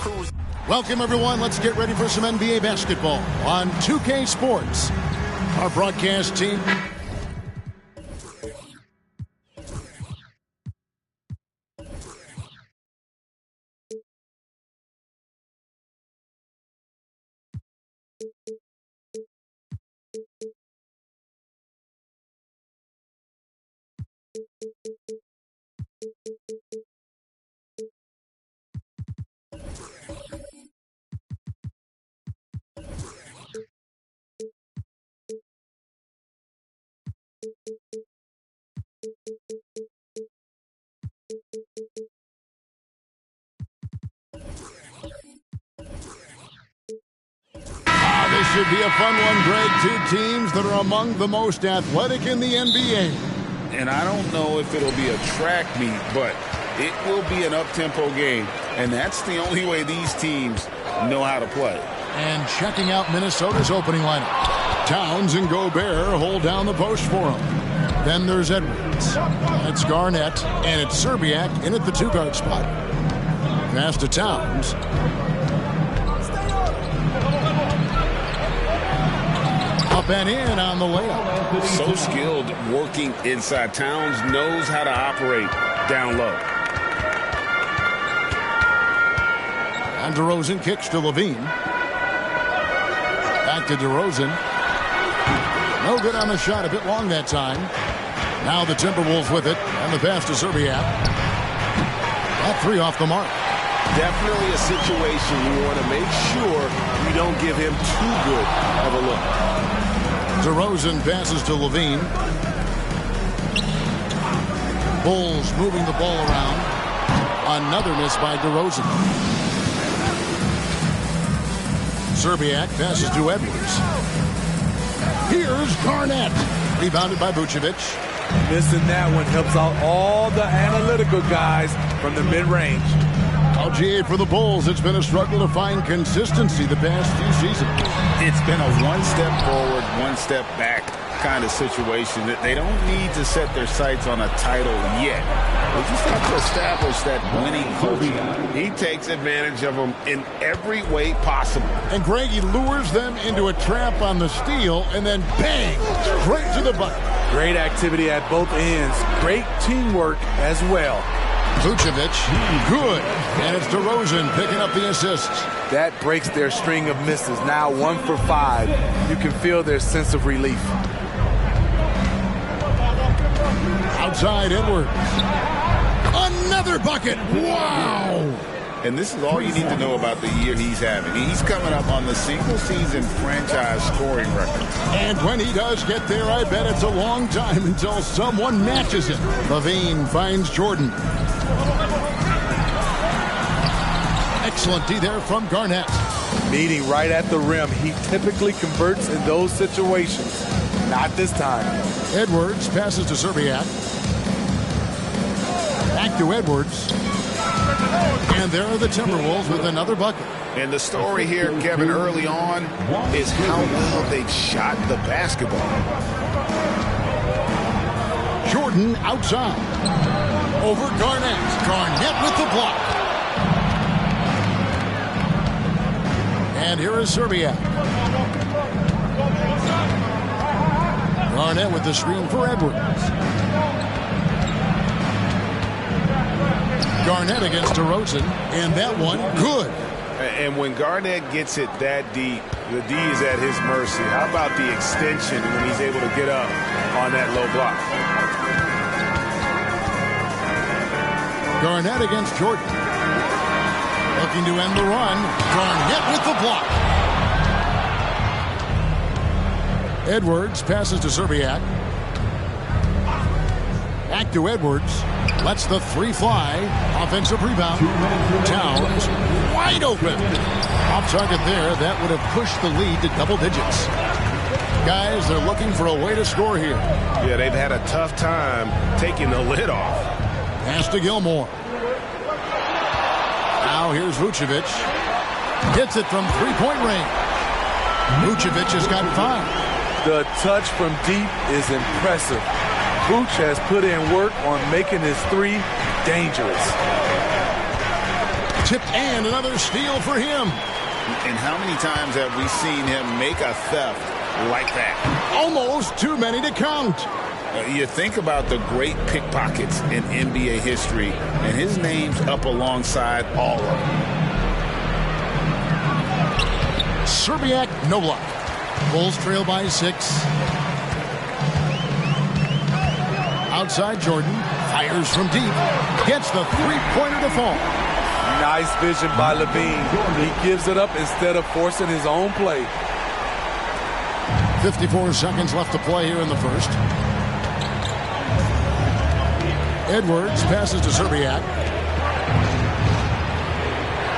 cruise. Welcome, everyone. Let's get ready for some NBA basketball on 2K Sports. Our broadcast team. This should be a fun one, Greg. Two teams that are among the most athletic in the NBA. And I don't know if it'll be a track meet, but it will be an up-tempo game. And that's the only way these teams know how to play. And checking out Minnesota's opening lineup. Towns and Gobert hold down the post for him. Then there's Edwards. It's Garnett, and it's Serbiak in at the two-guard spot. Pass to Towns. Up and in on the layup. So skilled working inside. Towns knows how to operate down low. And DeRozan kicks to Levine. Back to DeRozan. No good on the shot. A bit long that time. Now the Timberwolves with it. And the pass to Serbiak. That three off the mark. Definitely a situation you want to make sure you don't give him too good of a look. DeRozan passes to Levine. Bulls moving the ball around. Another miss by DeRozan. Serbiak passes to Edwards. Here's Garnett. Rebounded by Vucevic. Missing that one helps out all the analytical guys from the mid-range. LGA for the Bulls. It's been a struggle to find consistency the past few seasons. It's been a one step forward, one step back kind of situation. That they don't need to set their sights on a title yet. They just have to establish that winning culture. He takes advantage of them in every way possible. And Greg, he lures them into a trap on the steal, and then bang, straight to the bucket. Great activity at both ends. Great teamwork as well. Vucevic, good. And it's DeRozan picking up the assists. That breaks their string of misses. Now 1 for 5. You can feel their sense of relief. Outside Edwards. Another bucket. Wow. And this is all you need to know about the year he's having. He's coming up on the single-season franchise scoring record. And when he does get there, I bet it's a long time until someone matches him. Levine finds Jordan. Excellent D there from Garnett. Meeting right at the rim. He typically converts in those situations. Not this time. Edwards passes to Serbiak. Back to Edwards. And there are the Timberwolves with another bucket. And the story here, Kevin, early on is how well they've shot the basketball. Jordan outside. Over Garnett. Garnett with the block. And here is Serbiak. Garnett with the screen for Edwards. Garnett against DeRozan, and that one good. And when Garnett gets it that deep, the D is at his mercy. How about the extension when he's able to get up on that low block? Garnett against Jordan. Looking to end the run. Garnett with the block. Edwards passes to Serbiak. Back to Edwards. Lets the three fly. Offensive rebound. Towns wide open. Off target there. That would have pushed the lead to double digits. Guys, they're looking for a way to score here. Yeah, they've had a tough time taking the lid off. Pass to Gilmore. Now here's Vucevic. Hits it from three-point range. Vucevic has got 5. The touch from deep is impressive. Vooch has put in work on making his three dangerous. Tipped and another steal for him. And how many times have we seen him make a theft like that? Almost too many to count. You think about the great pickpockets in NBA history, and his name's up alongside all of them. Szczerbiak, no luck. Bulls trail by 6. Outside Jordan, fires from deep, gets the three-pointer to fall. Nice vision by Levine. He gives it up instead of forcing his own play. 54 seconds left to play here in the first. Edwards passes to Szczerbiak.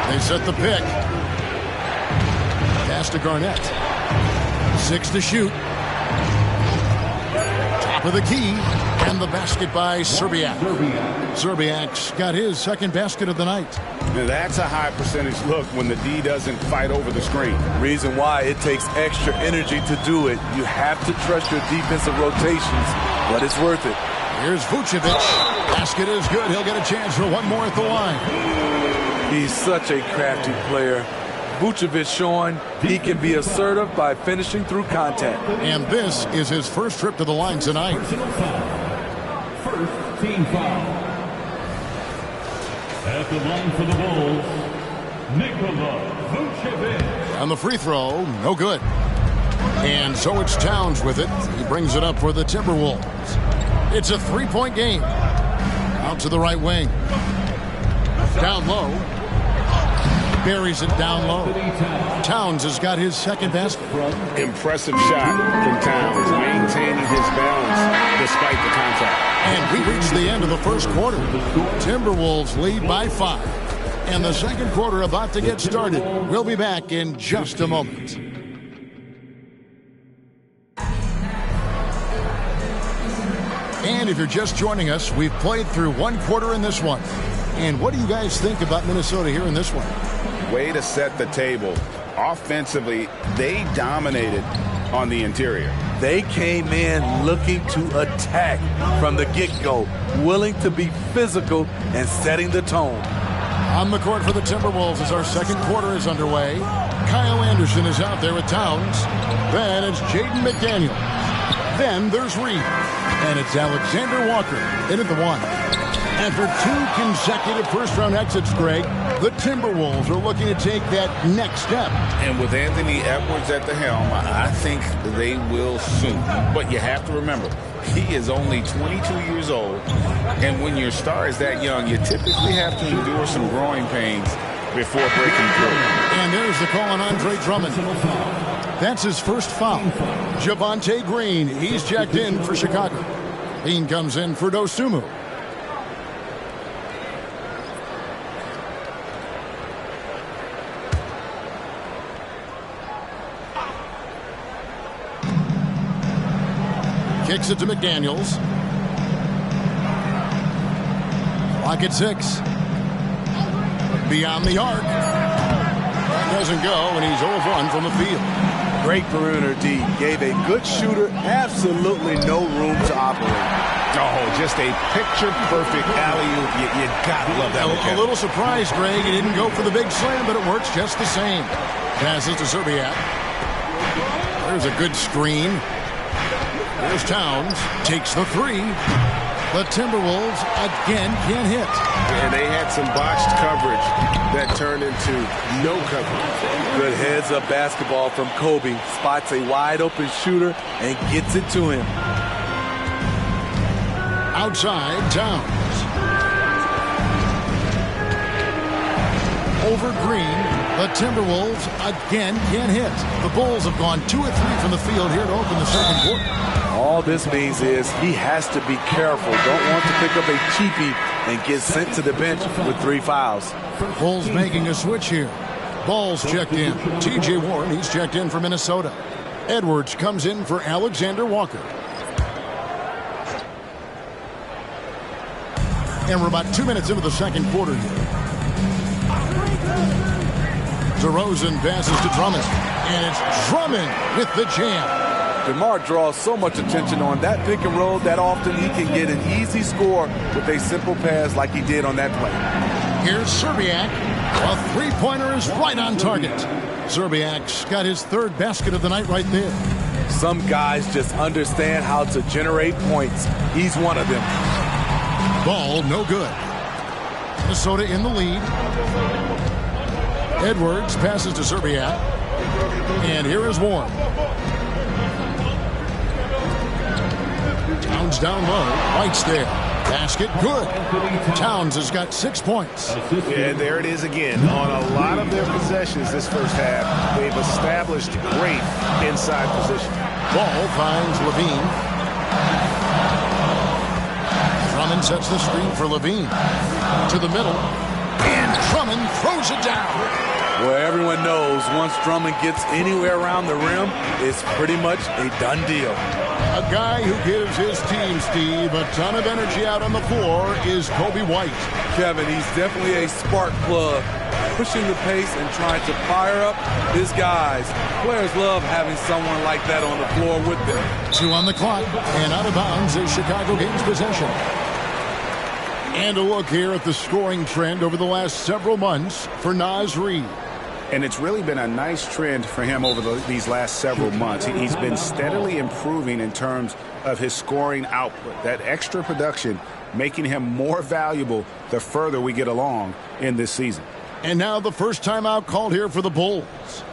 They set the pick. Pass to Garnett. 6 to shoot. Top of the key. And the basket by Szczerbiak. Szczerbiak's got his second basket of the night. Now that's a high percentage look when the D doesn't fight over the screen. Reason why it takes extra energy to do it. You have to trust your defensive rotations, but it's worth it. Here's Vucevic. Basket is good. He'll get a chance for one more at the line. He's such a crafty player. Vucevic showing he can be assertive by finishing through contact. And this is his first trip to the line tonight. First team foul. At the line for the Bulls, Nikola Vucevic. On the free throw, no good. And so it's Towns with it. He brings it up for the Timberwolves. It's a three-point game. Out to the right wing. Down low. Buries it down low. Towns has got his second basket. Impressive shot from Towns, maintaining his balance despite the contact. And we reach the end of the first quarter. Timberwolves lead by 5. And the second quarter about to get started. We'll be back in just a moment. And if you're just joining us, we've played through one quarter in this one. And what do you guys think about Minnesota here in this one? Way to set the table. Offensively, they dominated on the interior. They came in looking to attack from the get-go, willing to be physical and setting the tone. On the court for the Timberwolves as our second quarter is underway. Kyle Anderson is out there with Towns. Then it's Jaden McDaniels. Then there's Reed. And it's Alexander Walker in at the 1. After 2 consecutive first-round exits, Greg, the Timberwolves are looking to take that next step. And with Anthony Edwards at the helm, I think they will soon. But you have to remember, he is only 22 years old. And when your star is that young, you typically have to endure some growing pains before breaking through. And there's the call on Andre Drummond. That's his first foul. Javonte Green, he's checked in for Chicago. Bean comes in for Dosunmu. Kicks it to McDaniels. Clock at 6. Beyond the arc. That doesn't go, and he's 0 of 1 from the field. Great perimeter D. Gave a good shooter absolutely no room to operate. Oh, just a picture-perfect alley-oop. You gotta love that. A little surprised, Greg. He didn't go for the big slam, but it works just the same. Passes to Szczerbiak. There's a good screen. There's Towns. Takes the 3. The Timberwolves again can't hit. And they had some botched coverage that turned into no coverage. Good heads-up basketball from Kobe. Spots a wide-open shooter and gets it to him. Outside, Towns. Over Green. The Timberwolves again can't hit. The Bulls have gone 2 of 3 from the field here to open the second quarter. All this means is he has to be careful. Don't want to pick up a cheapie and get sent to the bench with 3 fouls. Bulls making a switch here. Ball's checked in. T.J. Warren, he's checked in for Minnesota. Edwards comes in for Alexander Walker. And we're about 2 minutes into the second quarter here. DeRozan passes to Drummond. And it's Drummond with the jam. DeMar draws so much attention on that pick and roll that often he can get an easy score with a simple pass like he did on that play. Here's Szczerbiak. A three-pointer is right on target. Zerbiak's got his third basket of the night right there. Some guys just understand how to generate points. He's one of them. Ball no good. Minnesota in the lead. Edwards passes to Zerbiak. And here is Warren. Towns down low. White's there. Basket good. Towns has got 6 points. Yeah, there it is again. On a lot of their possessions this first half, they've established great inside position. Ball finds Levine. Drummond sets the screen for Levine. To the middle. And Drummond throws it down. Well, everyone knows once Drummond gets anywhere around the rim, it's pretty much a done deal. A guy who gives his team, Steve, a ton of energy out on the floor is Coby White. Kevin, he's definitely a spark plug, pushing the pace and trying to fire up his guys. Players love having someone like that on the floor with them. 2 on the clock, and out of bounds is Chicago gains possession. And a look here at the scoring trend over the last several months for Naz Reid. And it's really been a nice trend for him over these last several months. He's been steadily improving in terms of his scoring output. That extra production making him more valuable the further we get along in this season. And now the first timeout called here for the Bulls.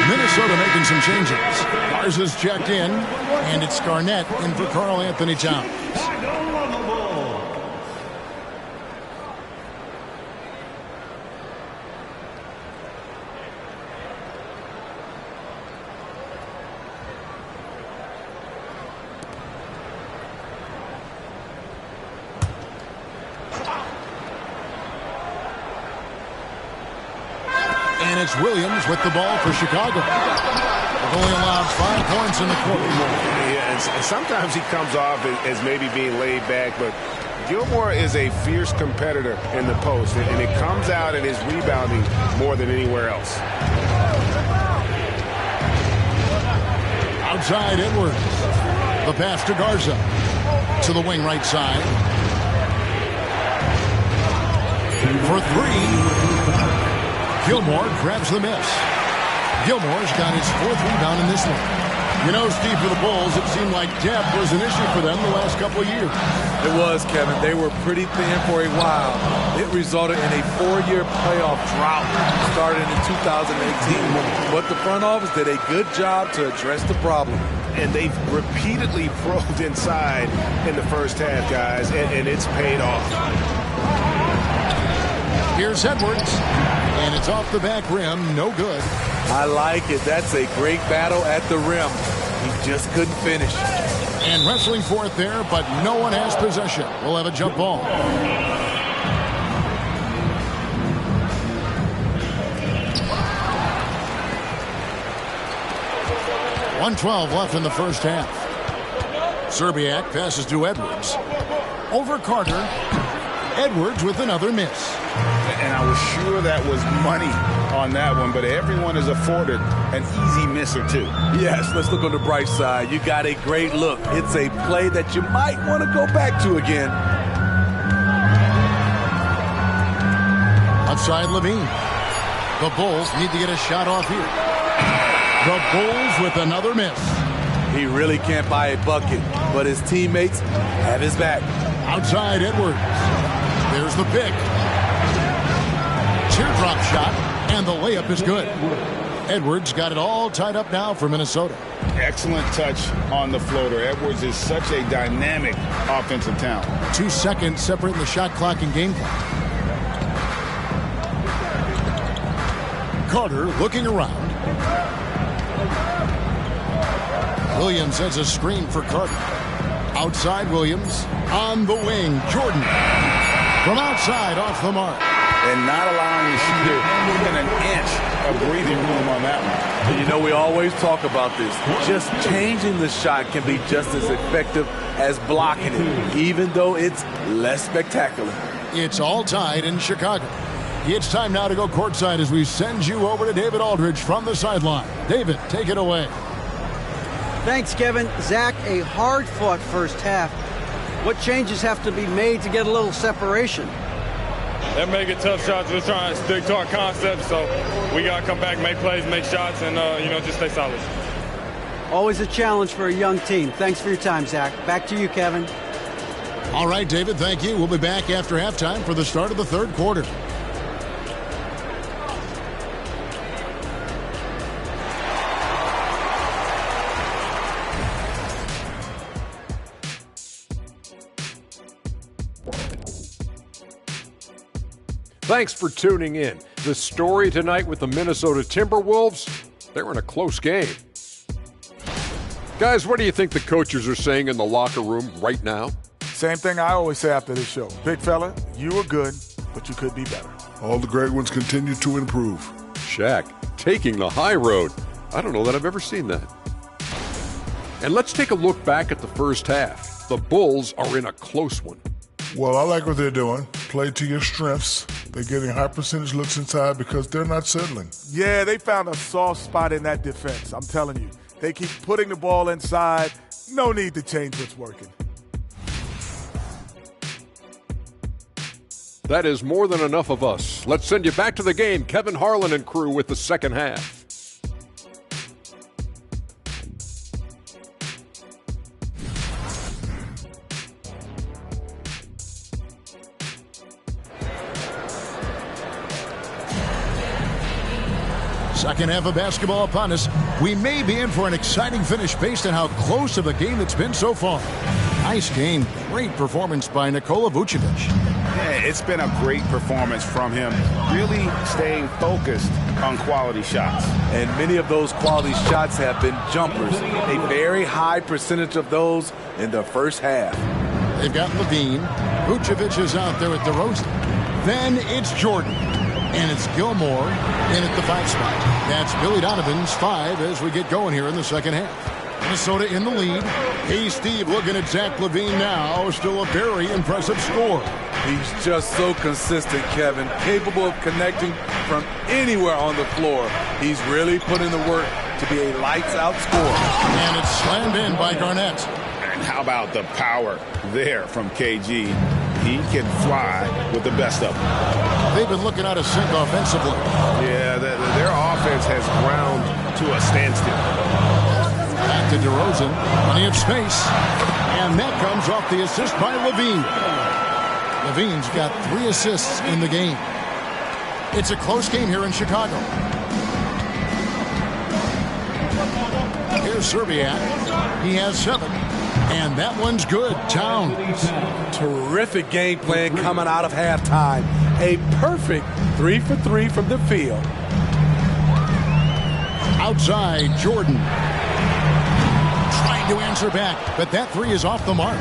Minnesota making some changes. Garza's checked in, and it's Garnett in for Karl Anthony Towns. And it's Williams with the ball for Chicago. They've only allowed 5 points in the quarter. Yeah, and sometimes he comes off as maybe being laid back, but Gilmore is a fierce competitor in the post, and it comes out in his rebounding more than anywhere else. Outside Edwards. The pass to Garza. To the wing right side. For 3. Gilmore grabs the miss. Gilmore's got his 4th rebound in this one. You know, Steve, for the Bulls, it seemed like depth was an issue for them the last couple of years. It was, Kevin. They were pretty thin for a while. It resulted in a 4-year playoff drought started in 2018. But the front office did a good job to address the problem. And they've repeatedly probed inside in the first half, guys, and it's paid off. Here's Edwards, and it's off the back rim, no good. I like it. That's a great battle at the rim. He just couldn't finish. And wrestling for it there, but no one has possession. We'll have a jump ball. .112 left in the first half. Zerbiak passes to Edwards. Over Carter. Edwards with another miss. And I was sure that was money on that one, but everyone is afforded an easy miss or two. Yes, let's look on the bright side. You got a great look. It's a play that you might want to go back to again. Outside Levine. The Bulls need to get a shot off here. The Bulls with another miss. He really can't buy a bucket, but his teammates have his back. Outside Edwards. There's the pick. Teardrop shot, and the layup is good. Edwards got it all tied up now for Minnesota. Excellent touch on the floater. Edwards is such a dynamic offensive talent. 2 seconds separating the shot clock and game clock. Carter looking around. Williams has a screen for Carter. Outside Williams. On the wing, Jordan. From outside, off the mark. And not allowing the shooter even an inch of breathing room on that one. And you know, we always talk about this. Just changing the shot can be just as effective as blocking it, even though it's less spectacular. It's all tied in Chicago. It's time now to go courtside as we send you over to David Aldridge from the sideline. David, take it away. Thanks, Kevin. Zach, a hard-fought first half. What changes have to be made to get a little separation? They're making tough shots. We're trying to stick to our concept, so we got to come back, make plays, make shots, and, just stay solid. Always a challenge for a young team. Thanks for your time, Zach. Back to you, Kevin. All right, David, thank you. We'll be back after halftime for the start of the third quarter. Thanks for tuning in. The story tonight with the Minnesota Timberwolves, they're in a close game. Guys, what do you think the coaches are saying in the locker room right now? Same thing I always say after this show. Big fella, you were good, but you could be better. All the great ones continue to improve. Shaq, taking the high road. I don't know that I've ever seen that. And let's take a look back at the first half. The Bulls are in a close one. Well, I like what they're doing. Play to your strengths. They're getting high percentage looks inside because they're not settling. Yeah, they found a soft spot in that defense. I'm telling you. They keep putting the ball inside. No need to change what's working. That is more than enough of us. Let's send you back to the game. Kevin Harlan and crew with the second half. Second half of basketball upon us. We may be in for an exciting finish based on how close of a game it's been so far. Nice game. Great performance by Nikola Vucevic. Yeah, it's been a great performance from him. Really staying focused on quality shots. And many of those quality shots have been jumpers. A very high percentage of those in the first half. They've got Levine. Vucevic is out there with DeRozan. Then it's Jordan. And it's Gilmore in at the 5 spot. That's Billy Donovan's 5 as we get going here in the second half. Minnesota in the lead. Hey, Steve, looking at Zach LaVine now. Still a very impressive score. He's just so consistent, Kevin. Capable of connecting from anywhere on the floor. He's really put in the work to be a lights-out scorer. And it's slammed in by Garnett. And how about the power there from KG? He can fly with the best of them. They've been looking out of sync offensively. Yeah, their offense has ground to a standstill. Back to DeRozan. Plenty of space. And that comes off the assist by Levine. Levine's got 3 assists in the game. It's a close game here in Chicago. Here's Serbiak. He has 7. And that one's good. Towns. Terrific game plan coming out of halftime. A perfect 3 for 3 from the field. Outside, Jordan. Trying to answer back, but that 3 is off the mark.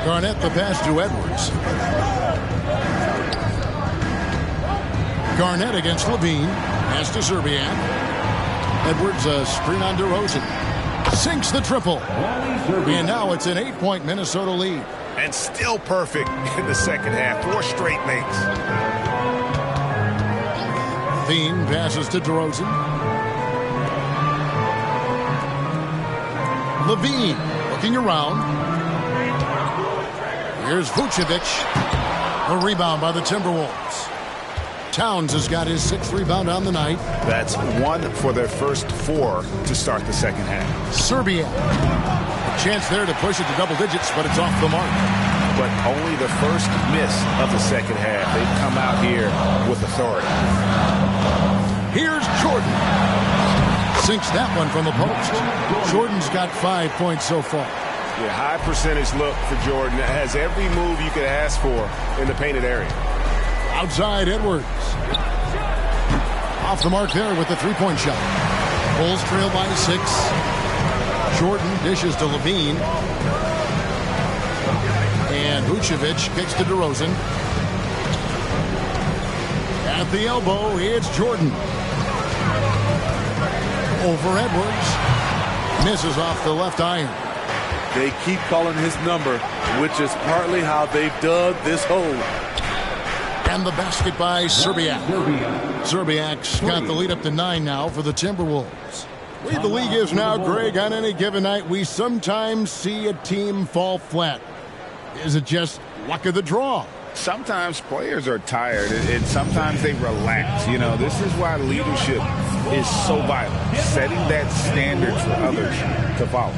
Garnett the pass to Edwards. Garnett against Levine. Pass to Serbiak. Edwards a screen on DeRozan. Sinks the triple. And now it's an 8-point Minnesota lead. And still perfect in the second half. 4 straight makes. Levine passes to DeRozan. Levine looking around. Here's Vucevic. The rebound by the Timberwolves. Towns has got his 6th rebound on the night. That's 1 for their first 4 to start the second half. Serbia. A chance there to push it to double digits, but it's off the mark. But only the first miss of the second half. They've come out here with authority. Here's Jordan. Sinks that one from the post. Jordan's got 5 points so far. Yeah, high percentage look for Jordan. It has every move you could ask for in the painted area. Outside Edwards. Off the mark there with the 3-point shot. Bulls trail by 6. Jordan dishes to Levine. And Vucevic kicks to DeRozan. At the elbow, it's Jordan. Over Edwards. Misses off the left iron. They keep calling his number, which is partly how they've dug this hole. And the basket by Serbiak. Serbiak's got the lead up to 9 now for the Timberwolves. The way the league is now, Greg, on any given night, we sometimes see a team fall flat. Is it just luck of the draw? Sometimes players are tired, and sometimes they relax. You know, this is why leadership is so vital, setting that standard for others to follow.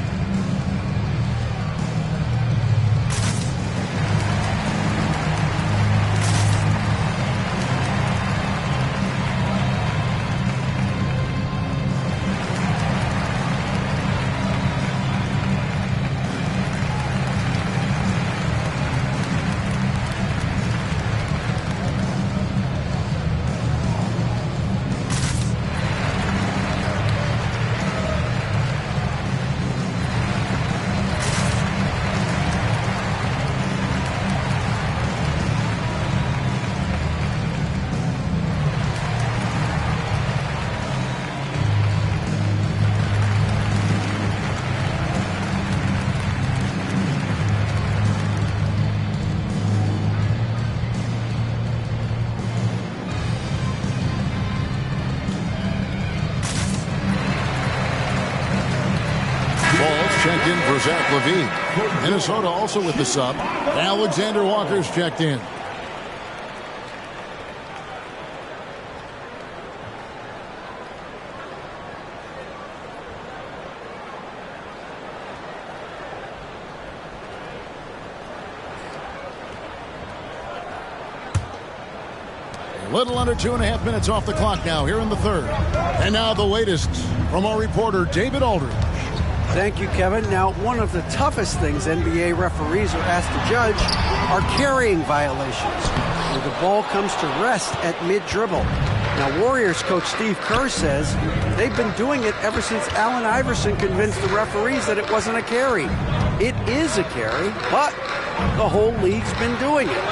Checked in for Zach Levine. Minnesota also with the sub. Alexander Walker's checked in. A little under 2.5 minutes off the clock now here in the third. And now the latest from our reporter David Aldridge. Thank you, Kevin. Now, one of the toughest things NBA referees are asked to judge are carrying violations, where the ball comes to rest at mid-dribble. Now, Warriors coach Steve Kerr says they've been doing it ever since Allen Iverson convinced the referees that it wasn't a carry. It is a carry, but the whole league's been doing it.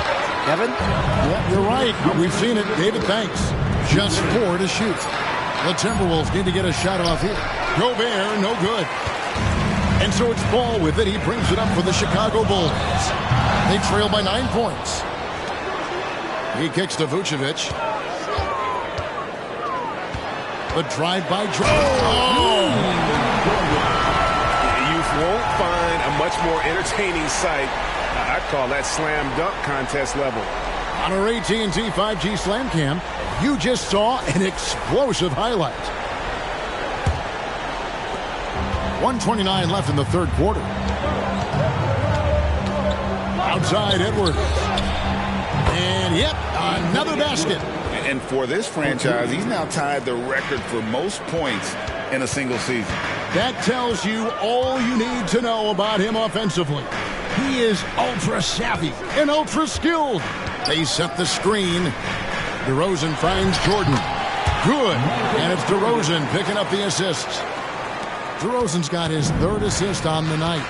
Kevin? Yeah, you're right. We've seen it. David, thanks. Just 4 to shoot. The Timberwolves need to get a shot off here. Gobert, no good. And so it's Ball with it. He brings it up for the Chicago Bulls. They trail by 9 points. He kicks to Vucevic. The drive by You won't find a much more entertaining sight. I'd call that slam dunk contest level. On our AT&T 5G Slam Cam, you just saw an explosive highlight. 1:29 left in the third quarter. Outside Edwards. And yep, another basket. And for this franchise, he's now tied the record for most points in a single season. That tells you all you need to know about him offensively. He is ultra savvy and ultra skilled. They set the screen. DeRozan finds Jordan. Good. And it's DeRozan picking up the assist. DeRozan's got his 3rd assist on the night.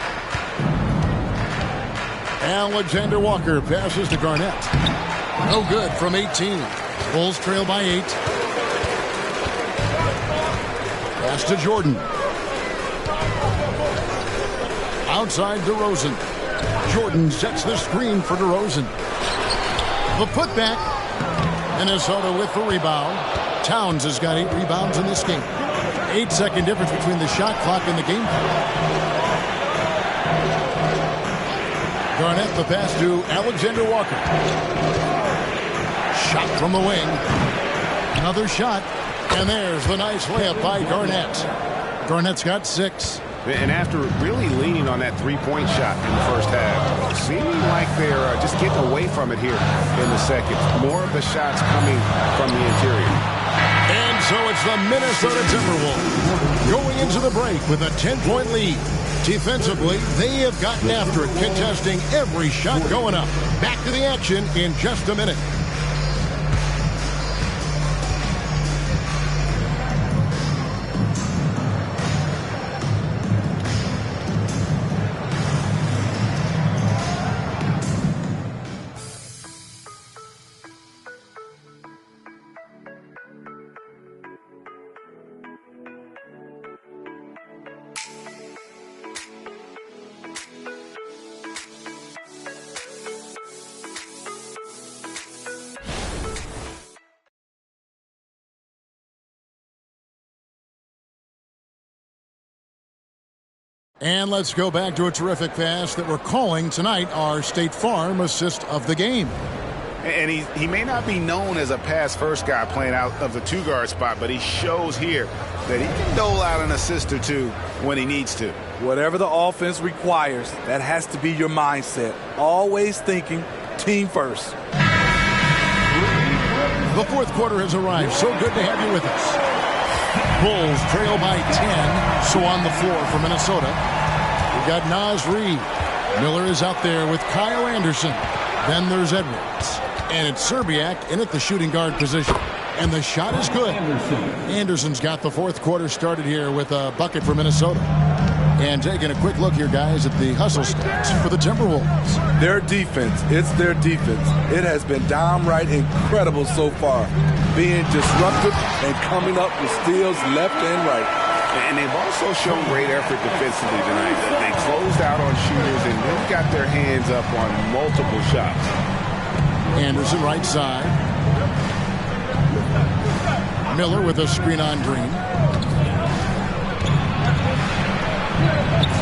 Alexander Walker passes to Garnett. No good from 18. Bulls trail by 8. Pass to Jordan. Outside DeRozan. Jordan sets the screen for DeRozan. The putback. Minnesota with the rebound. Towns has got 8 rebounds in this game. 8-second difference between the shot clock and the game clock. Garnett the pass to Alexander Walker. Shot from the wing. Another shot. And there's the nice layup by Garnett. Garnett's got 6. And after really leaning on that three-point shot in the first half, seeming like they're just getting away from it here in the second. More of the shots coming from the interior. And so it's the Minnesota Timberwolves going into the break with a 10-point lead. Defensively, they have gotten after it, contesting every shot going up. Back to the action in just a minute. And let's go back to a terrific pass that we're calling tonight our State Farm assist of the game. And he may not be known as a pass-first guy playing out of the two-guard spot, but he shows here that he can dole out an assist or two when he needs to. Whatever the offense requires, that has to be your mindset. Always thinking team first. The fourth quarter has arrived. So good to have you with us. Bulls trail by 10. So on the floor for Minnesota, we've got Naz Reid. Miller is out there with Kyle Anderson. Then there's Edwards. And it's Serbiak in at the shooting guard position. And the shot is good. Anderson's got the fourth quarter started here with a bucket for Minnesota. And taking a quick look here, guys, at the hustle stats for the Timberwolves. Their defense, it's their defense. It has been downright incredible so far. Being disruptive and coming up with steals left and right. And they've also shown great effort defensively tonight. They closed out on shooters and they've got their hands up on multiple shots. Anderson right side. Miller with a screen on Green.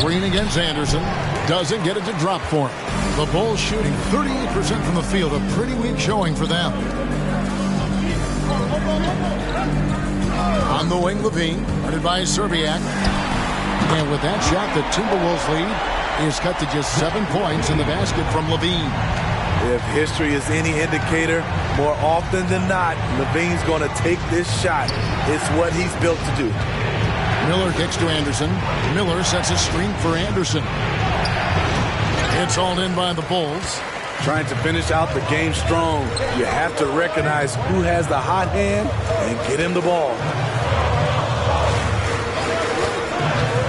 Green against Anderson. Doesn't get it to drop for him. The Bulls shooting 38% from the field. A pretty weak showing for them. On the wing, Levine. Guarded by Serbiak. And with that shot, the Timberwolves lead is cut to just 7 points in the basket from Levine. If history is any indicator, more often than not, Levine's going to take this shot. It's what he's built to do. Miller kicks to Anderson. Miller sets a screen for Anderson. It's hauled in by the Bulls. Trying to finish out the game strong, you have to recognize who has the hot hand and get him the ball.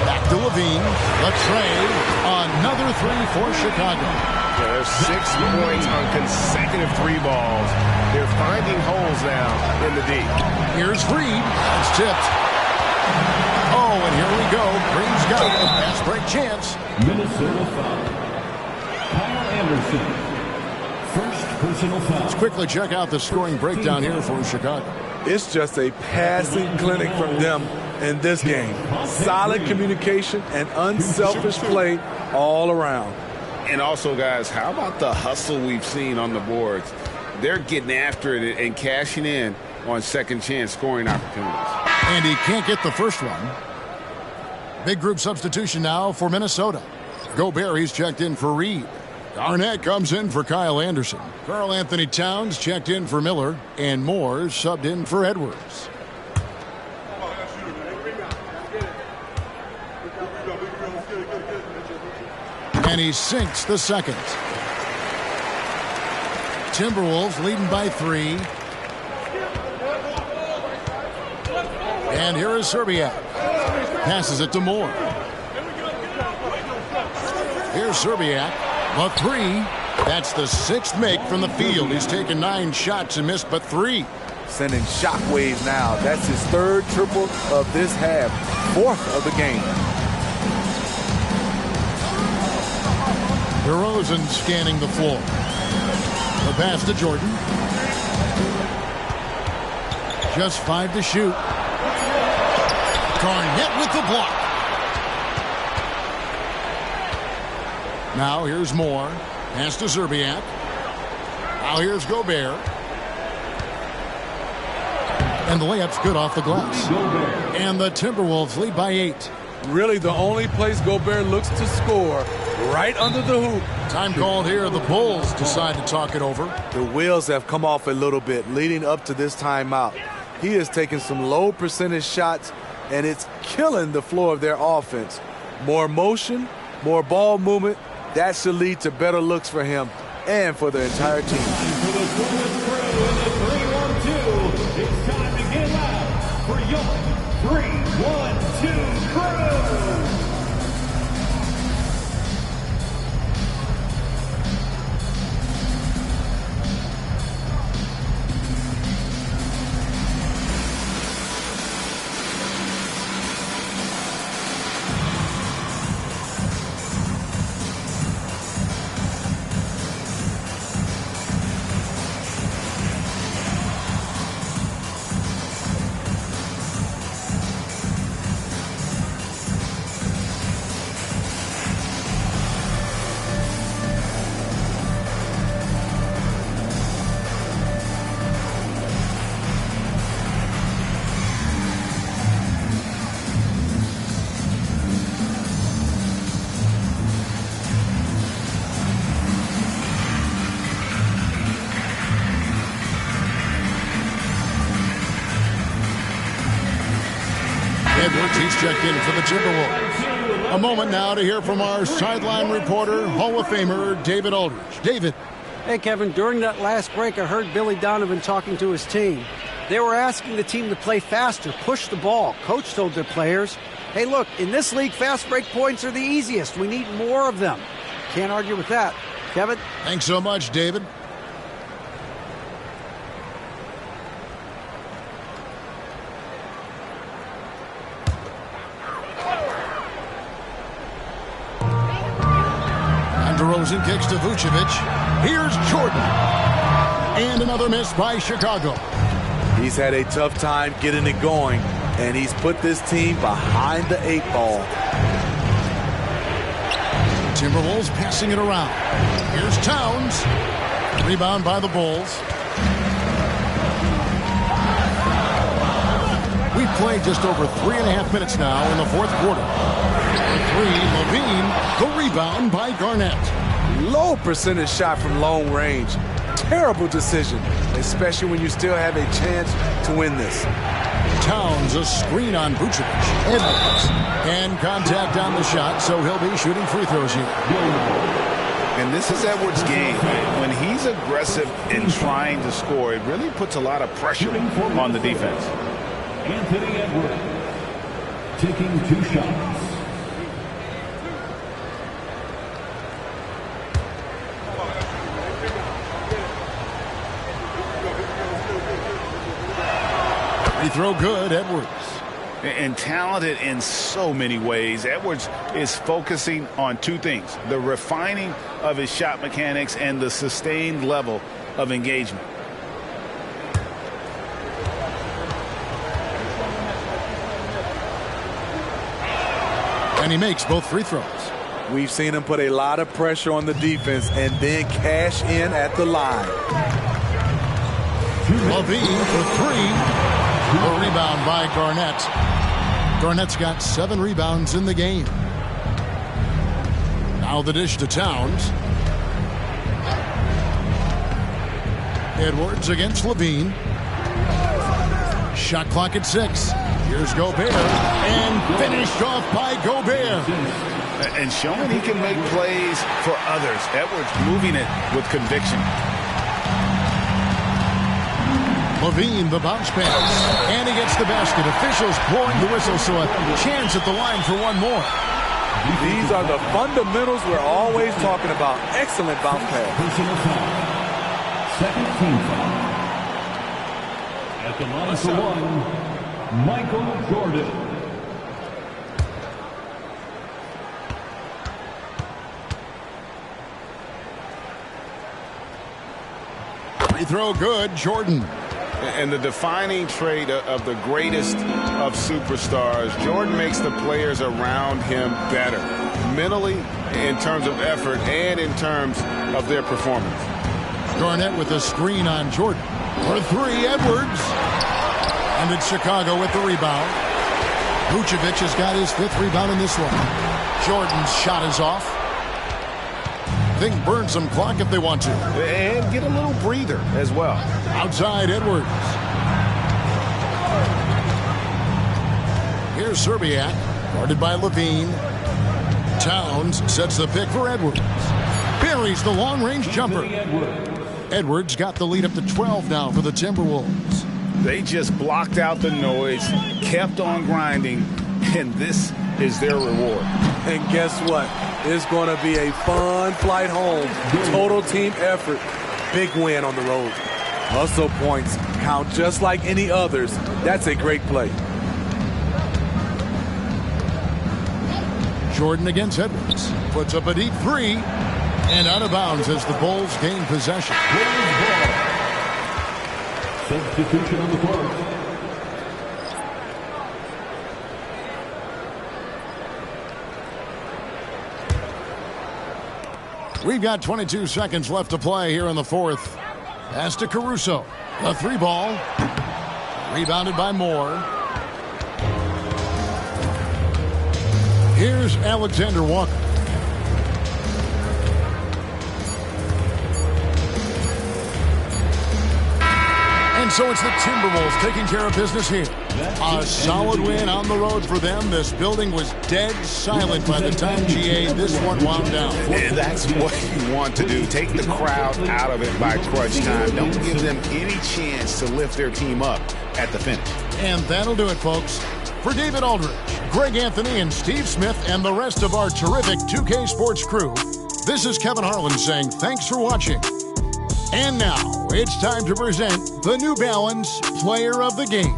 Back to Levine. The trade. Another three for Chicago. Yeah, there's 6 points on consecutive 3 balls. They're finding holes now in the D. Here's Reed. It's tipped. Oh, and here we go. Green's got a fast break chance. Minnesota foul. Kyle Anderson. First personal foul. Let's quickly check out the scoring breakdown here for Chicago. It's just a passing clinic from them in this game. Solid communication and unselfish play all around. And also, guys, how about the hustle we've seen on the boards? They're getting after it and cashing in on second chance scoring opportunities. And he can't get the first one. Big group substitution now for Minnesota. Gobert, he's checked in for Reed. Garnett comes in for Kyle Anderson. Karl Anthony Towns checked in for Miller. And Moore subbed in for Edwards. And he sinks the second. Timberwolves leading by 3. And here is Serbiak. Passes it to Moore. Here's Serbiak. A 3. That's the 6th make from the field. He's taken 9 shots and missed but 3. Sending shockwaves now. That's his 3rd triple of this half. 4th of the game. DeRozan scanning the floor. The pass to Jordan. Just 5 to shoot. Garnett with the block. Now here's Moore. Pass to Serbiak. Now here's Gobert. And the layup's good off the glass. And the Timberwolves lead by 8. Really the only place Gobert looks to score, right under the hoop. Time called here. The Bulls decide to talk it over. The wheels have come off a little bit leading up to this timeout. He has taken some low percentage shots, and it's killing the flow of their offense. More motion, more ball movement, that should lead to better looks for him and for the entire team. For the Cleveland Crew in the 3-1-2, it's time to get loud for your 3-1-2 Crew. Edwards, he's checked in for the Timberwolves. A moment now to hear from our sideline reporter, Hall of Famer David Aldridge. David. Hey, Kevin, during that last break, I heard Billy Donovan talking to his team. They were asking the team to play faster, push the ball. Coach told their players, hey, look, in this league, fast break points are the easiest. We need more of them. Can't argue with that. Kevin? Thanks so much, David. DeRozan kicks to Vucevic. Here's Jordan. And another miss by Chicago. He's had a tough time getting it going, and he's put this team behind the 8 ball. Timberwolves passing it around. Here's Towns. Rebound by the Bulls. We've played just over 3.5 minutes now in the fourth quarter. For 3, LaVine, the rebound by Garnett. Low percentage shot from long range. Terrible decision, especially when you still have a chance to win this. Towns, a screen on Vucevic. Edwards. And contact on the shot, so he'll be shooting free throws here. And this is Edwards' game. When he's aggressive in trying to score, it really puts a lot of pressure on the defense. Anthony Edwards taking 2 shots. Free throw good, Edwards. And talented in so many ways. Edwards is focusing on 2 things: the refining of his shot mechanics and the sustained level of engagement. And he makes both free throws. We've seen him put a lot of pressure on the defense and then cash in at the line. LaVine for 3. A rebound by Garnett. Garnett's got 7 rebounds in the game. Now the dish to Towns. Edwards against LaVine. Shot clock at 6. Here's Gobert. And finished off by Gobert. And showing he can make plays for others. Edwards moving it with conviction. LaVine, the bounce pass. And he gets the basket. Officials blowing the whistle, so a chance at the line for one more. These are the fundamentals we're always talking about. Excellent bounce pass. Personal foul. Second team foul. At the line for 1, Michael Jordan. Free throw good, Jordan. And the defining trait of the greatest of superstars, Jordan makes the players around him better, mentally, in terms of effort, and in terms of their performance. Garnett with a screen on Jordan. For 3, Edwards. And it's Chicago with the rebound. Vucevic has got his 5th rebound in this one. Jordan's shot is off. They can burn some clock if they want to. And get a little breather as well. Outside Edwards. Here's Serbiak, guarded by Levine. Towns sets the pick for Edwards. Buries the long-range jumper. Edwards got the lead up to 12 now for the Timberwolves. They just blocked out the noise, kept on grinding, and this is their reward. And guess what? It's going to be a fun flight home. Total team effort. Big win on the road. Hustle points count just like any others. That's a great play. Jordan against Edwards. Puts up a deep 3. And out of bounds as the Bulls gain possession. Substitution on the court. We've got 22 seconds left to play here in the 4th. Pass to Caruso. The 3 ball. Rebounded by Moore. Here's Alexander Walker. And so it's the Timberwolves taking care of business here. A solid win on the road for them. This building was dead silent by the time, GA, this one wound down. And that's what you want to do. Take the crowd out of it by crunch time. Don't give them any chance to lift their team up at the finish. And that'll do it, folks. For David Aldridge, Greg Anthony, and Steve Smith, and the rest of our terrific 2K Sports crew, this is Kevin Harlan saying thanks for watching. And now, it's time to present the New Balance Player of the Game.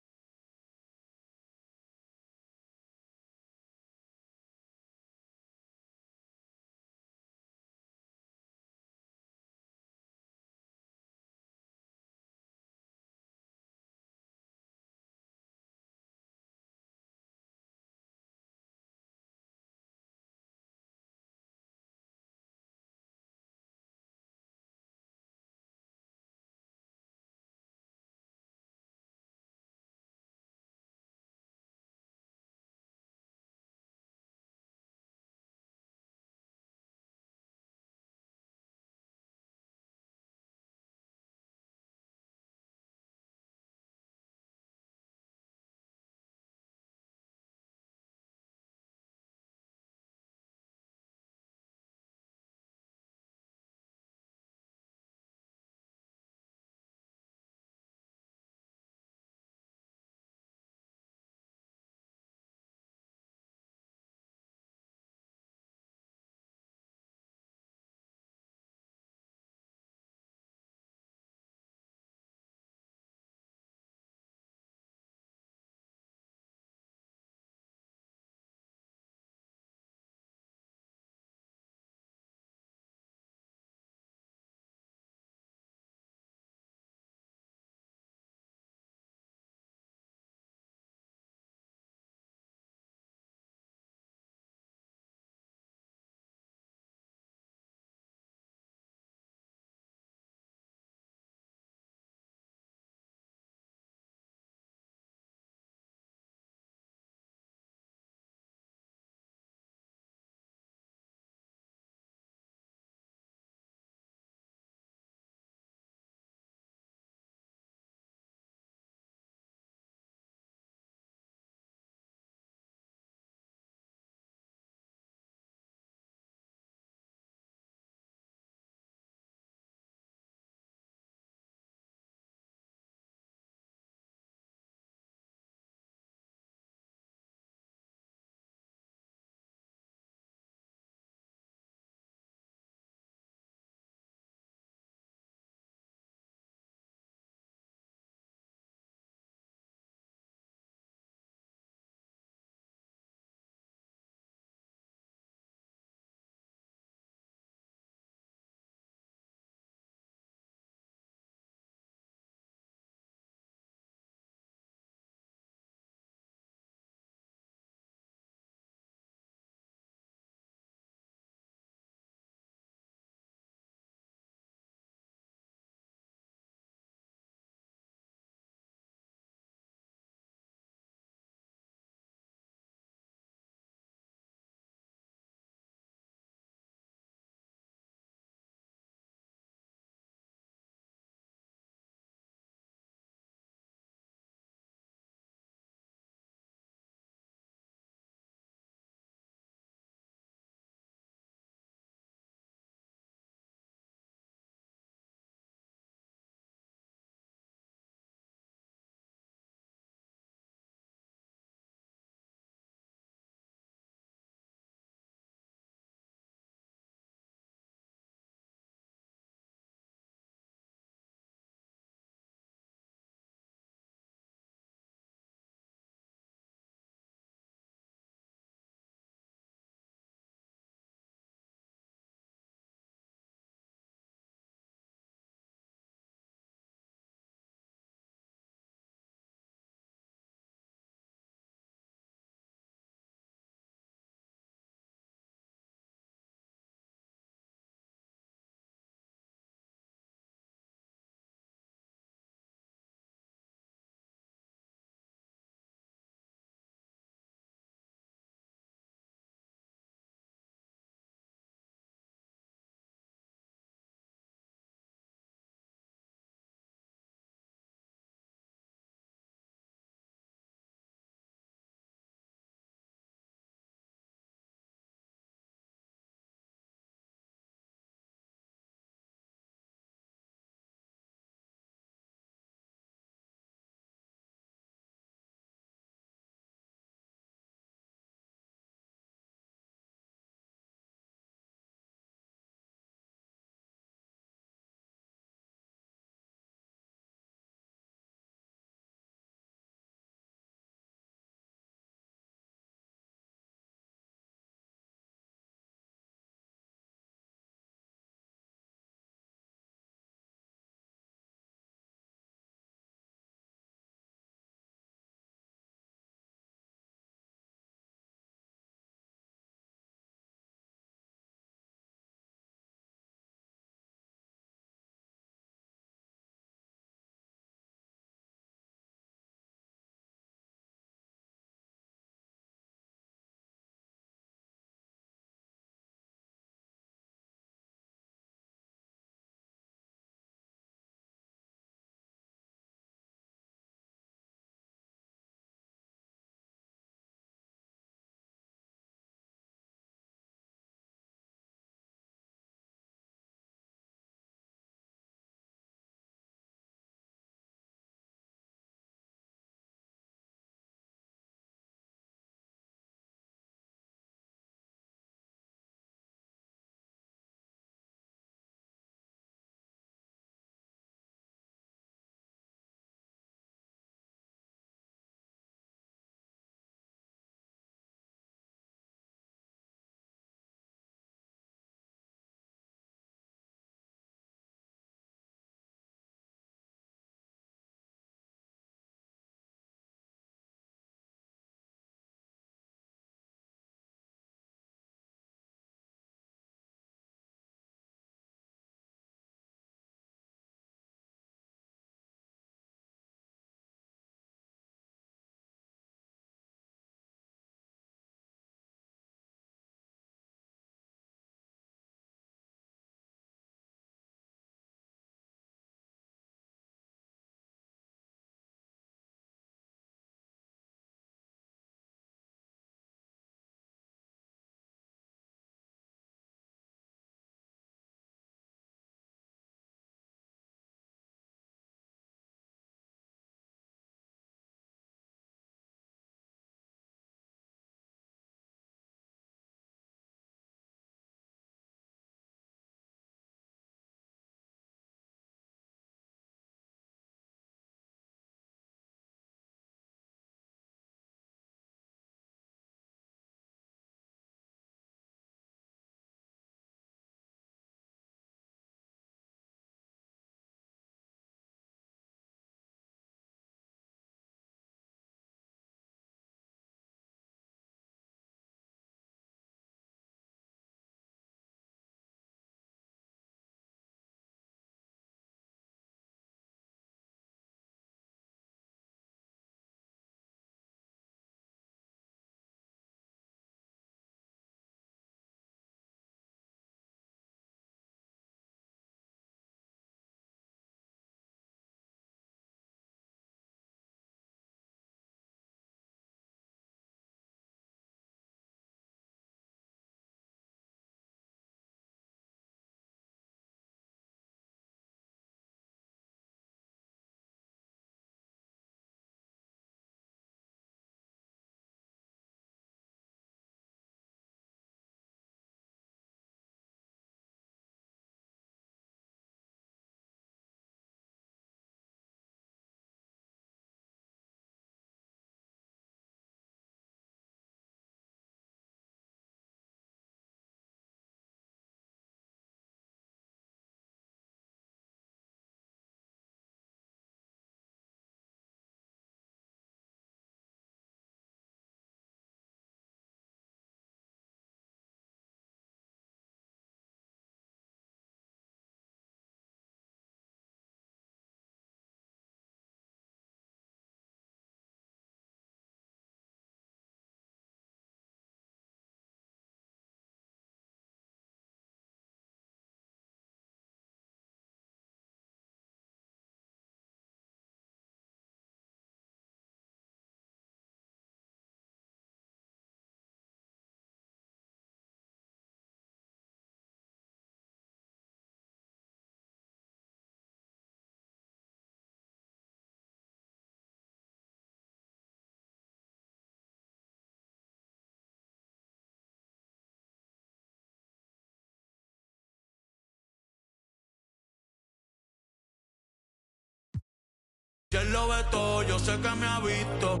Si él lo ve todo, yo sé que me ha visto.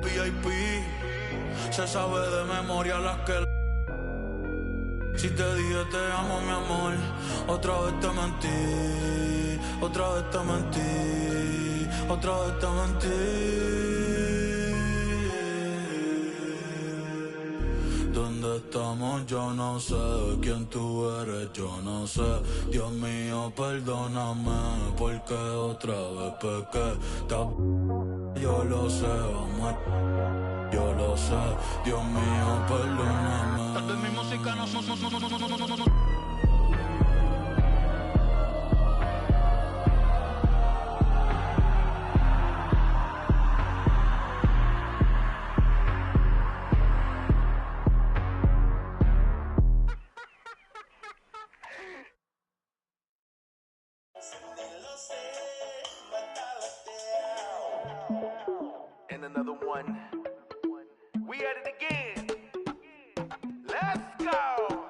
VIP, se sabe de memoria las que... Si te dije te amo, mi amor, otra vez te mentí, otra vez te mentí, otra vez te mentí. ¿Dónde estamos? Yo no sé. ¿Quién tú eres? Yo no sé. Dios mío, perdóname, porque otra vez pequé. Yo lo sé, amor. Yo lo sé. Dios mío, perdóname. Tal vez mi música no. And another one. We at it again. Let's go.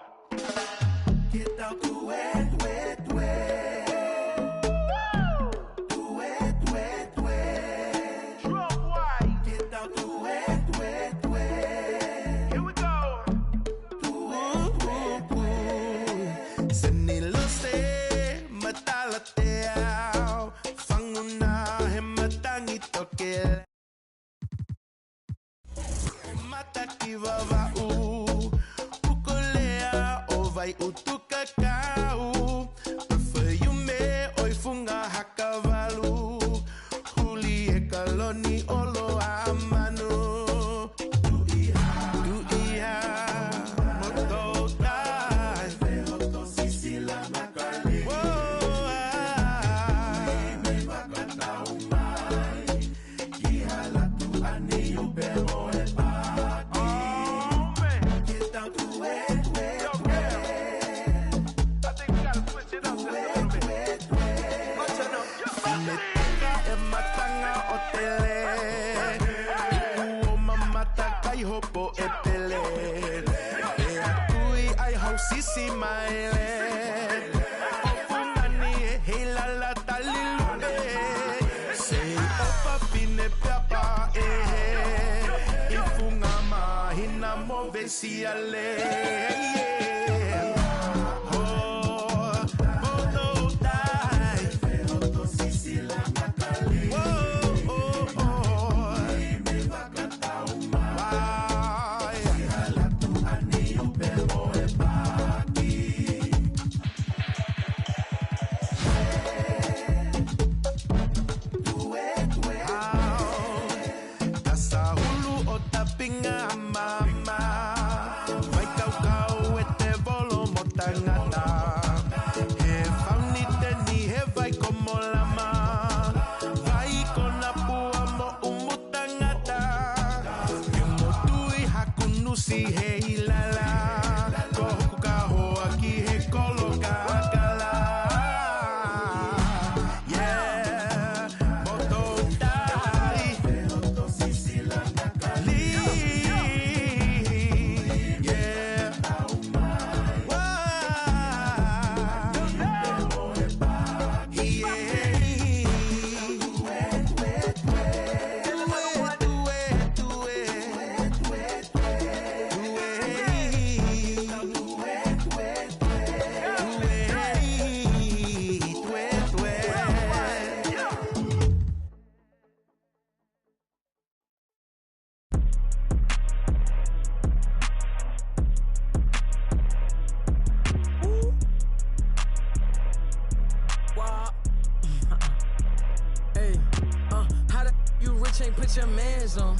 Get out the wet, wet, wet. The wet, wet, wet. Drum white. Get out the wet, wet, wet. Here we go. The wet, wet, wet. Senilose matalateao. Fanguna hematangito que mata que vava ukolea ovai utukakau perfume oi funga hakavalu hulie kaloni olo amano duia mototai vehoto sisila makali me vakata umai kihala tu anio pero Sisi maile ofungani hela la talilune sei opa pine papa ifunga mahina movesiale Put your mans on.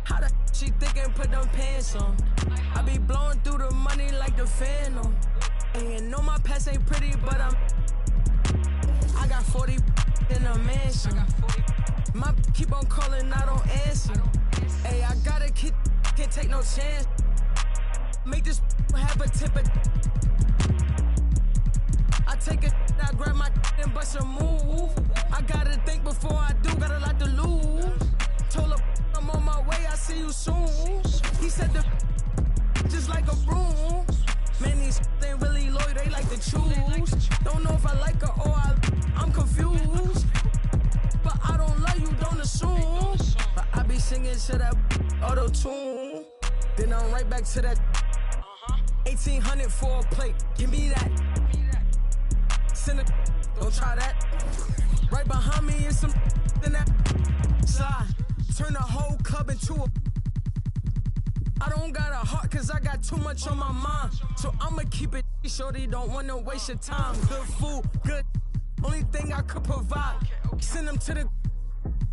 How the she thick and put them pants on? I be blowing through the money like the Phantom. And know my past ain't pretty, but I got 40 in a mansion. My keep on calling, I don't answer. Hey, I gotta keep, can't take no chance. Make this have a tip of. I take a, I grab my and bust a move. I gotta think before I do, got a lot to lose. Told her I'm on my way, I see you soon. He said the just like a broom. Man, these ain't really loyal, they like to choose. Don't know if I like her or I'm confused. singing to that auto-tune. Then I'm right back to that 1800 for a plate. Give me that. Send it. Don't try that. Right behind me is some in that slide. Turn the whole club into a. I don't got a heart cause I got too much on my mind. So I'ma keep it shorty, don't wanna waste your time. Good food, good. Only thing I could provide. Send him to the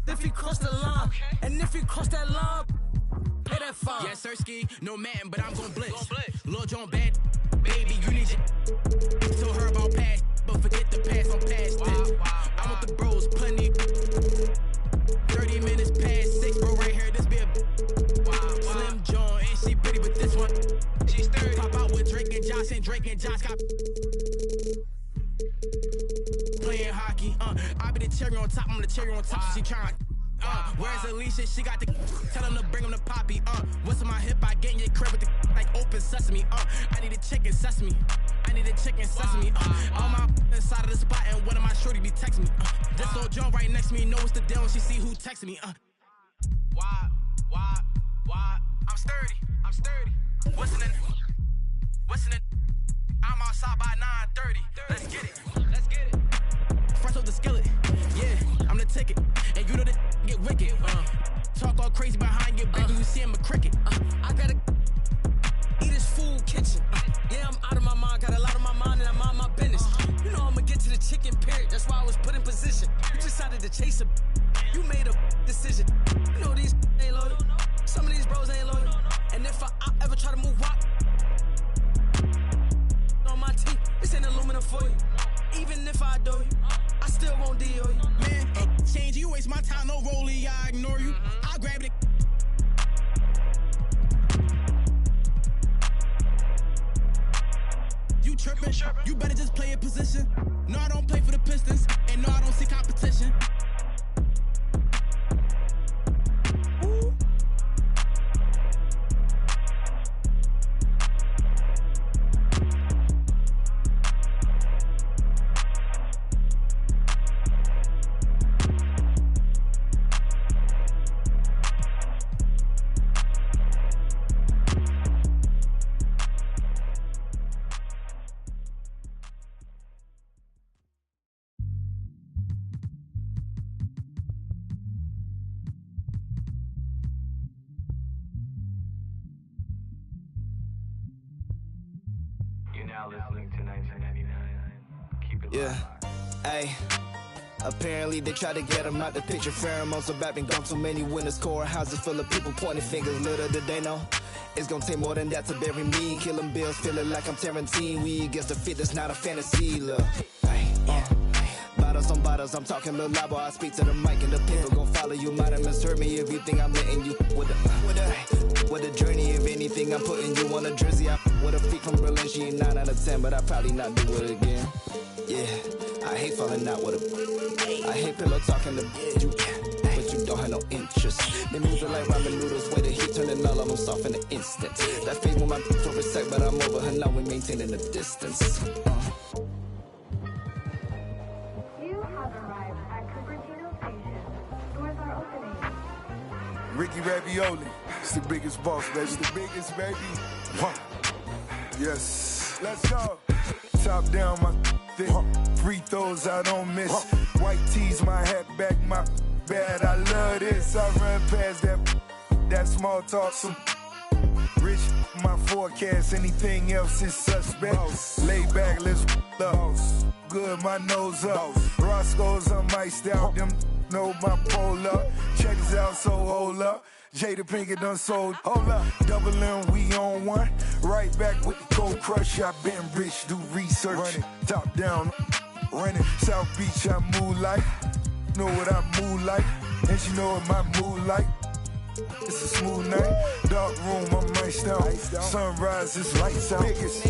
if he cross the line. And if he cross that line, pay that fine. Yes, Sirski, no man, but I'm gon' blitz. Lil Jon bad, baby, you need your. Told her about past, but forget the past, I'm past it. I want the bros, plenty. 30 minutes past 6, bro, right here, this be a. Slim John, ain't she pretty, but this one, she's 30. Pop out with Drake and Josh, and Drake and Josh got. Playing hockey, I be the cherry on top, I'm the cherry on top, she trying. Where's Alicia? She got the. Tell him to bring him the poppy. What's on my hip? I get in your crib with the like open sesame. I need a chicken sesame. I need a chicken sesame. On my inside of the spot, and one of my shorty be texting me. This old John right next to me, know what's the deal when she see who texting me. Why? I'm sturdy. What's in it? I'm outside by 9:30. Let's get it. Fresh off the skillet. Yeah, I'm the ticket. And you know that get wicked. Talk all crazy behind your back when you see him a cricket. I gotta eat his food kitchen. Yeah, I'm out of my mind. Got a lot on my mind and I'm on my business. You know I'ma get to the chicken period. That's why I was put in position. You decided to chase a. You made a decision. You know these ain't loyal. Some of these bros ain't loyal. And if I ever try to move up on my team, this ain't aluminum foil. Even if I do you, I still won't deal you. Man, change, you waste my time, no rollie, I ignore you. I'll grab it. You trippin', you better just play your position. No, I don't play for the Pistons, and no, I don't see competition. Ooh. Yeah, hey. Apparently they try to get him out the picture. Pheromones are back and gone. Too many winners. Core houses full of people pointing fingers. Little did they know it's gonna take more than that to bury me. Killing bills, feeling like I'm Tarantino. We against the fit, that's not a fantasy. Look, bottles on bottles, I'm talking little labo. I speak to the mic and the people gon' follow you. Might have misheard me if you think I'm letting you with a journey. If anything, I'm putting you on a jersey. I with a freak from Berlin, she ain't 9 out of 10, but I probably not do it again. Yeah, I hate falling out with her. I hate pillow talking to you, but you don't have no interest. They moves are like ramen noodles, way the heat turning all of them soft in an instant. That fade with my for a sec, but I'm over her now. We maintaining the distance. Ricky Ravioli, it's the biggest boss, baby. It's the biggest, baby. Wow. Yes. Let's go. Top down, my thick. Free throws I don't miss. White tees, my hat back, my bad. I love this. I run past that small talk. Some rich, my forecast. Anything else is suspect. Lay back, let's up. Good, my nose up. Roscoe's, I'm iced out. Them know my pole up. Check this out, so hold up. Jada Pinkett done sold. Hold up. Double M, we on one. Right back with the cold crush. I been rich, do research. Running, top down, running. South Beach, I move like. Know what I move like. And she know what my mood like. It's a smooth night. Dark room, I'm iced out. Sunrise, it's lights out. Biggest.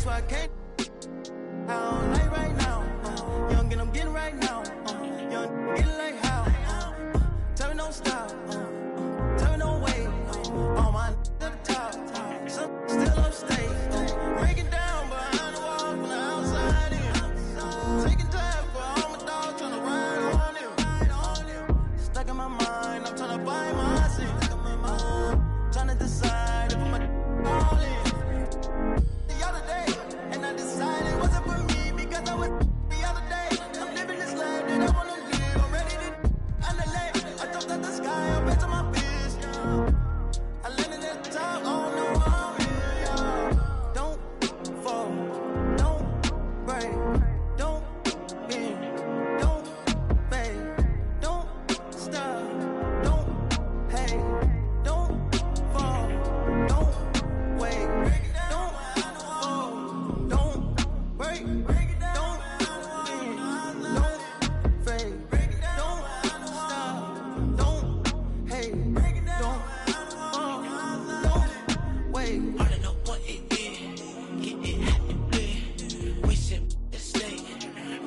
why I can't. All night right now. Young and I'm getting right now. Young getting like how. Tell me don't stop. Tell me don't wait. All my to the top. Some still upstate. Break it down behind the wall from the outside in. Taking time for all my dogs trying to ride on him. Stuck in my mind, I'm trying to find my seat. Trying to decide if I'm all in. The other day, and I decided it wasn't for me because I was the other day. I'm living this life that I want to live. I'm ready to underlay. I jumped out the sky, up into my fist. I landed at the top, oh no, I'm here, yeah. Don't fall, don't break, don't bend, don't fade, don't stop, don't hate, don't fall, don't wait, don't fall, don't break, don't bend, don't fade, don't stop, don't hate, don't fall, don't wait. All I know what it is, get it hot and big. We sip the steak,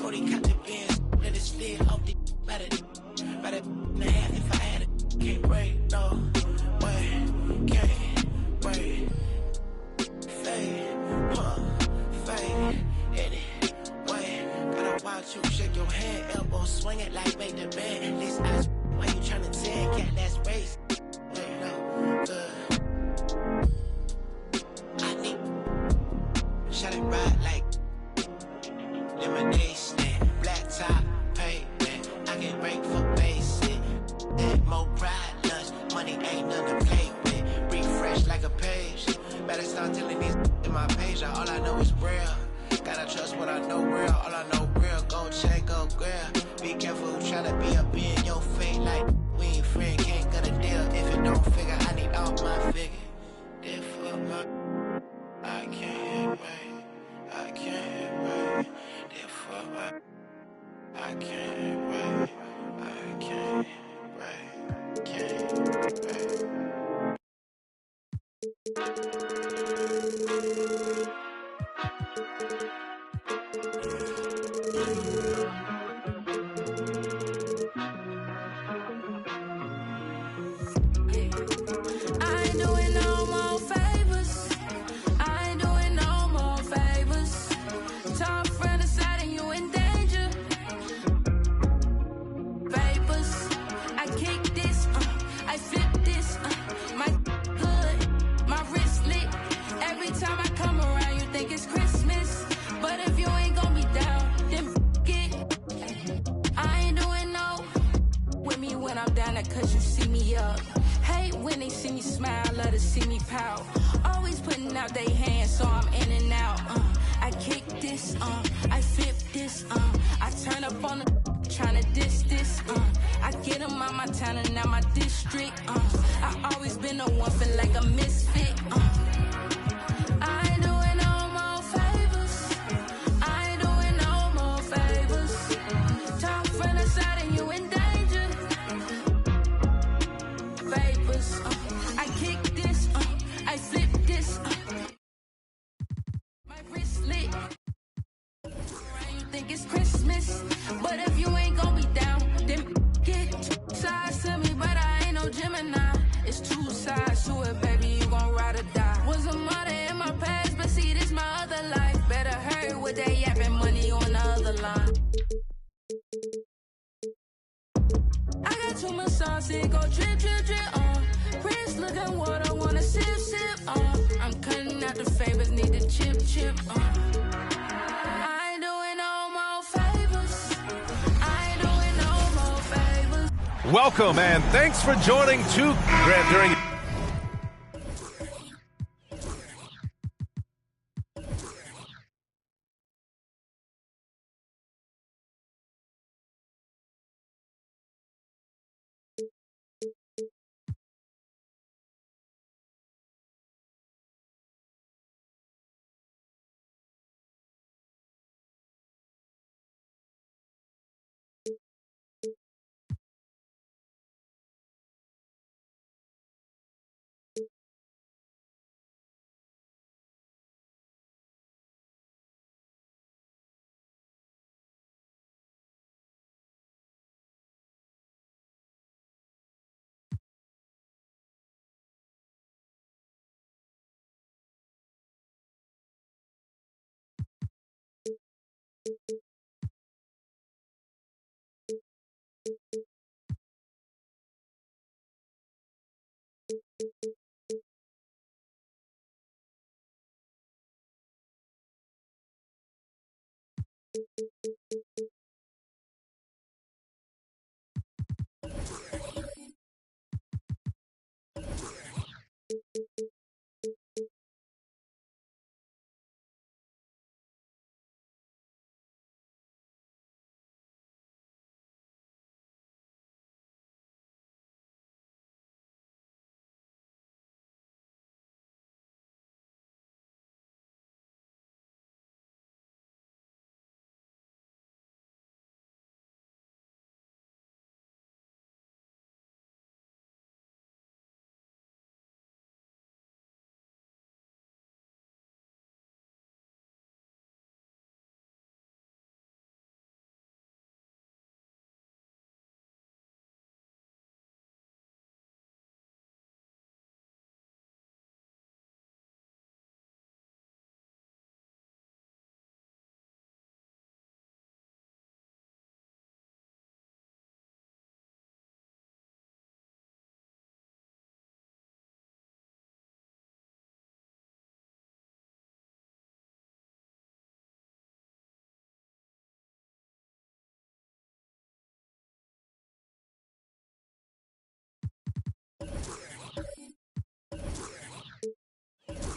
Cody cut the beans, let it slid off the about it and a half if I had it. Can't break, no way, can't break. Fade, fade, anyway. Gotta watch you shake your hand, elbow swing it like make the band. This eyes, why you tryna tag? Cat, that's race. Wait, no, good. I need shot it right like lemonade stand, black top pavement. I can break for basic. That more pride, lunch, money ain't nothing to play with. Refresh like a page. Better start telling these in my page. All I know is real. Gotta trust what I know real. All I know real. Gold chain, gold grill. Be careful who tryna be up in your face like we ain't friend. Can't cut a deal if it don't figure. I need all my figure. Therefore, I can't wait. I can't wait. Therefore, I can't wait. I can't wait. Can't wait. I ain't doing no more favors. I ain't doing no more favors. Top friend aside and you in danger. Vapors. I kick this, I flip this, my good, my wrist lit. Every time I come around, you think it's Christmas. But if you ain't gonna be down, then it. I ain't doing no with me when I'm down there cause you see me up. Hate when they see me smile, love to see me pout. Always putting out their hands so I'm in and out. I kick this, I flip this, I turn up on the tryna diss this, I get them out my town and out my district, I always been the one feel like a misfit, I ain't doing no more favors. I ain't doing no more favors. Top friend aside and you in danger. Vapors, I kick this, I flip this, my wrist lit. You think it's Christmas, but if you ain't gonna be down, then get two sides to me. But I ain't no Gemini. It's two sides to it, baby. You gon' ride or die. Was a mother in my past, but see this my other life. Better hurry with that yapping money on the other line. I got too much sauce, it go drip, drip, drip, Prince looking water, wanna sip, sip, I'm cutting out the favors, need the chip, chip, I ain't doing no more favors. I ain't doing no more favors. Welcome and thanks for joining Grant during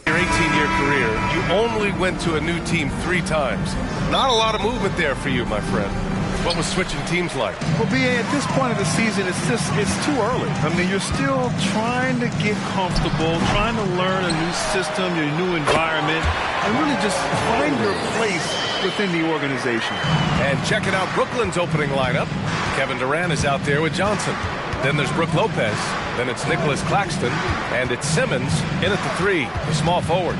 Your 18-year career, you only went to a new team 3 times. Not a lot of movement there for you, my friend. What was switching teams like? Well, B.A., at this point of the season, it's too early. I mean, you're still trying to get comfortable, trying to learn a new system, your new environment, and really just find your place within the organization. And checking out Brooklyn's opening lineup, Kevin Durant is out there with Johnson. Then there's Brook Lopez. Then it's Nicholas Claxton. And it's Simmons in at the 3, the small forward.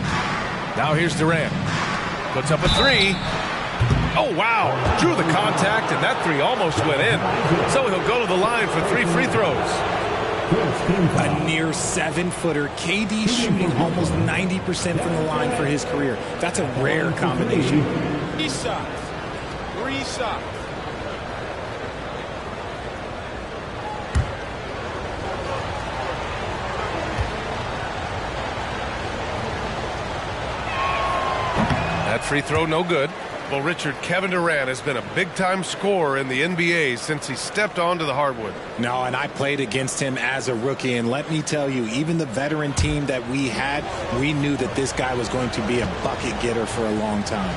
Now here's Durant. Puts up a 3. Oh, wow. Drew the contact, and that 3 almost went in. So he'll go to the line for 3 free throws. A near 7-footer. KD shooting almost 90% from the line for his career. That's a rare combination. 3 shots. 3 shots. That free throw no good. Well, Richard, Kevin Durant has been a big-time scorer in the NBA since he stepped onto the hardwood. No, and I played against him as a rookie, and let me tell you, even the veteran team that we had, we knew that this guy was going to be a bucket getter for a long time.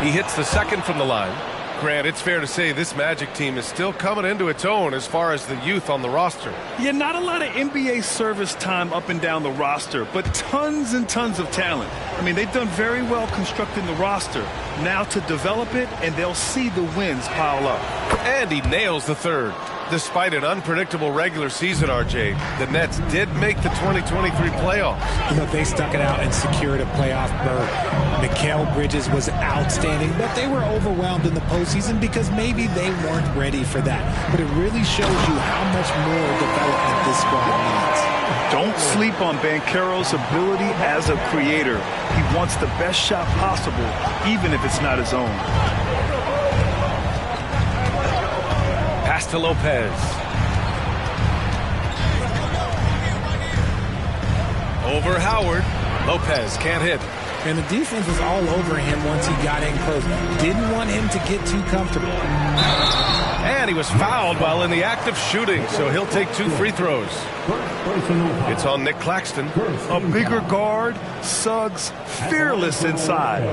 He hits the second from the line. Grant, it's fair to say this Magic team is still coming into its own as far as the youth on the roster. Yeah, not a lot of NBA service time up and down the roster, but tons and tons of talent. I mean, they've done very well constructing the roster. Now to develop it, and they'll see the wins pile up. And he nails the third. Despite an unpredictable regular season, RJ, the Nets did make the 2023 playoffs. You know, they stuck it out and secured a playoff berth. Mikal Bridges was outstanding, but they were overwhelmed in the postseason because maybe they weren't ready for that. But it really shows you how much more development this squad needs. Don't sleep on Banchero's ability as a creator. He wants the best shot possible, even if it's not his own. Pass to Lopez. Over Howard. Lopez can't hit. And the defense was all over him once he got in close. Didn't want him to get too comfortable. And he was fouled while in the act of shooting, so he'll take 2 free throws. It's on Nick Claxton. A bigger guard, Suggs fearless inside.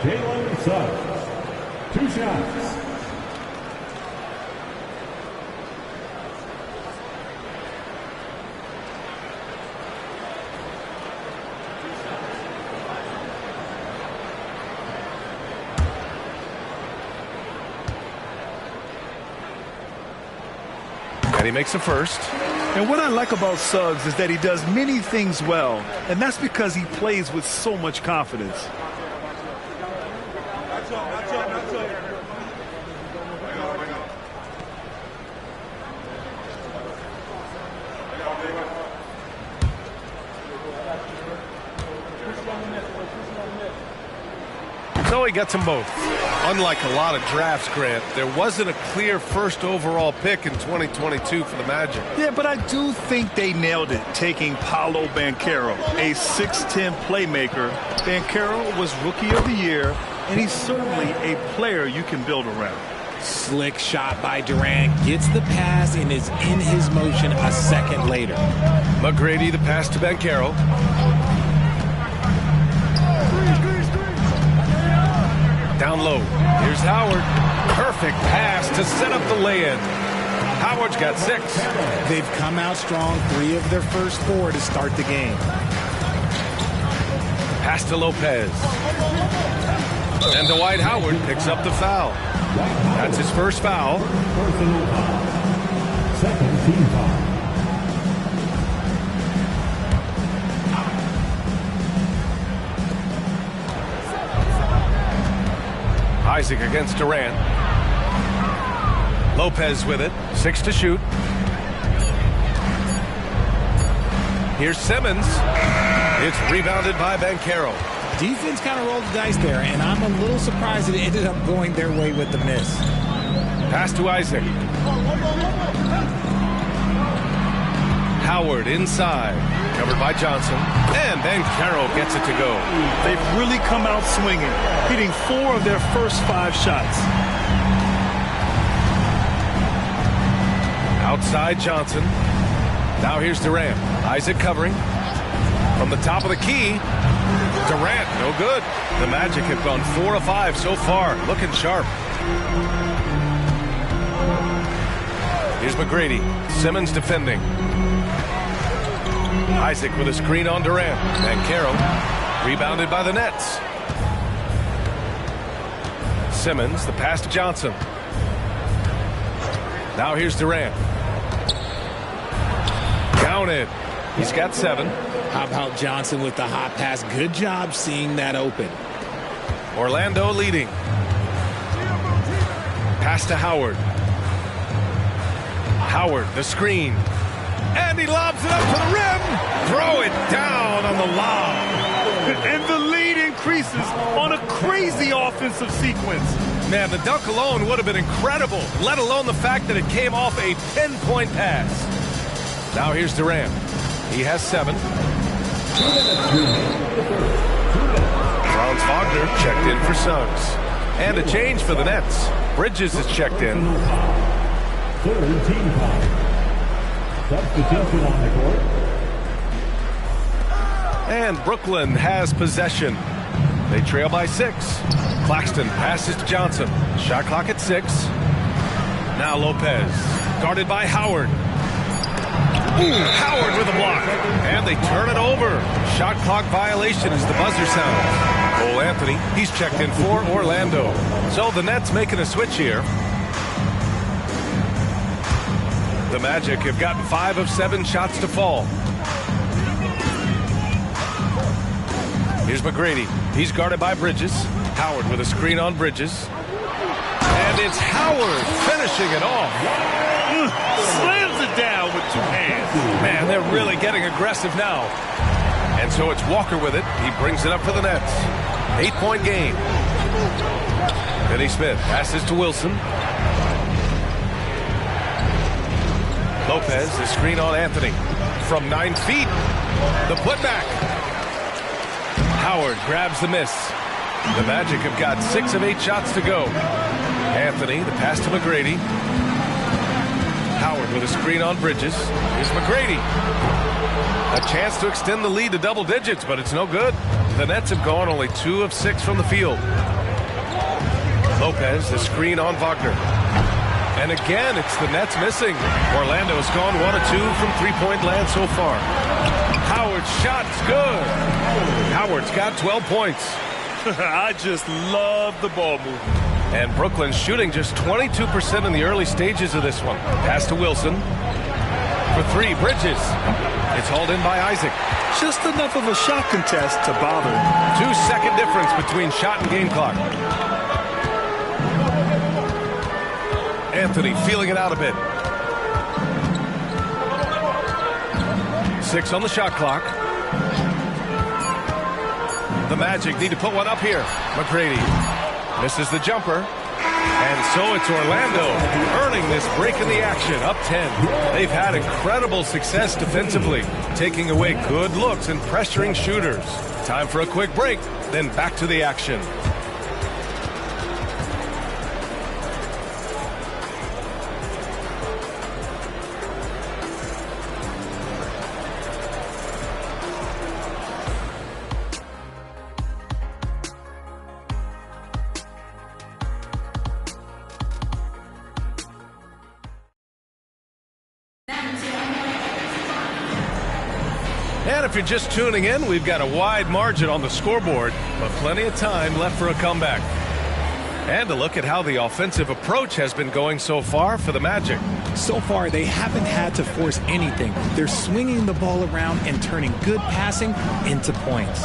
Jalen Suggs, 2 shots. And he makes a first. And what I like about Suggs is that he does many things well, and that's because he plays with so much confidence. So he gets them both. Unlike a lot of drafts, Grant, there wasn't a clear first overall pick in 2022 for the Magic. Yeah, but I do think they nailed it, taking Paolo Banchero, a 6'10 playmaker. Banchero was Rookie of the Year, and he's certainly a player you can build around. Slick shot by Durant, gets the pass, and is in his motion a second later. McGrady, the pass to Banchero. Down low. Here's Howard. Perfect pass to set up the lay-in. Howard's got 6. They've come out strong, 3 of their first 4 to start the game. Pass to Lopez. And Dwight Howard picks up the foul. That's his first foul. Personal foul. Second team foul. Isaac against Durant. Lopez with it. 6 to shoot. Here's Simmons. It's rebounded by Banchero. Defense kind of rolled the dice there, and I'm a little surprised it ended up going their way with the miss. Pass to Isaac. Howard inside. Covered by Johnson. And Banchero gets it to go. They've really come out swinging, hitting 4 of their first 5 shots. Outside Johnson. Now here's Durant. Isaac covering. From the top of the key. Durant, no good. The Magic have gone 4 of 5 so far. Looking sharp. Here's McGrady. Simmons defending. Isaac with a screen on Durant. Banchero rebounded by the Nets. Simmons, the pass to Johnson. Now here's Durant. Counted. He's got 7. How about Johnson with the hot pass? Good job seeing that open. Orlando leading. Pass to Howard. Howard, the screen. And he lobs it up to the rim. Throw it down on the lob. And the lead increases on a crazy offensive sequence. Man, the dunk alone would have been incredible, let alone the fact that it came off a pinpoint pass. Now here's Durant. He has 7. Franz Wagner checked in for Suggs. And a change for the Nets. Bridges is checked in. Third team foul. Substitution on the court. And Brooklyn has possession. They trail by 6. Claxton passes to Johnson. Shot clock at 6. Now Lopez. Guarded by Howard. Howard with a block. And they turn it over. Shot clock violation as the buzzer sounds. Cole Anthony, he's checked in for Orlando. So the Nets making a switch here. The Magic have gotten 5 of 7 shots to fall. Here's McGrady. He's guarded by Bridges. Howard with a screen on Bridges. And it's Howard finishing it off. Slams it down with 2 hands. Man, they're really getting aggressive now. And so it's Walker with it. He brings it up for the Nets. 8-point game. Finney Smith passes to Wilson. Lopez, the screen on Anthony. From 9 feet. The putback. Howard grabs the miss. The Magic have got 6 of 8 shots to go. Anthony, the pass to McGrady. Howard with a screen on Bridges. Here's McGrady. A chance to extend the lead to double digits, but it's no good. The Nets have gone only 2 of 6 from the field. Lopez, the screen on Wagner. And again, it's the Nets missing. Orlando has gone 1 of 2 from three-point land so far. Howard's shot's good. Howard's got 12 points. I just love the ball movement. And Brooklyn's shooting just 22% in the early stages of this one. Pass to Wilson. For 3, Bridges. It's hauled in by Isaac. Just enough of a shot contest to bother. 2-second difference between shot and game clock. Anthony feeling it out a bit. 6 on the shot clock. The The Magic need to put one up here. McGrady misses the jumper. And so it's Orlando earning this break in the action, up 10. They've had incredible success defensively, taking away good looks and pressuring shooters. Time for a quick break, then back to the action. And if you're just tuning in, we've got a wide margin on the scoreboard, but plenty of time left for a comeback. And a look at how the offensive approach has been going so far for the Magic. So far, they haven't had to force anything. They're swinging the ball around and turning good passing into points.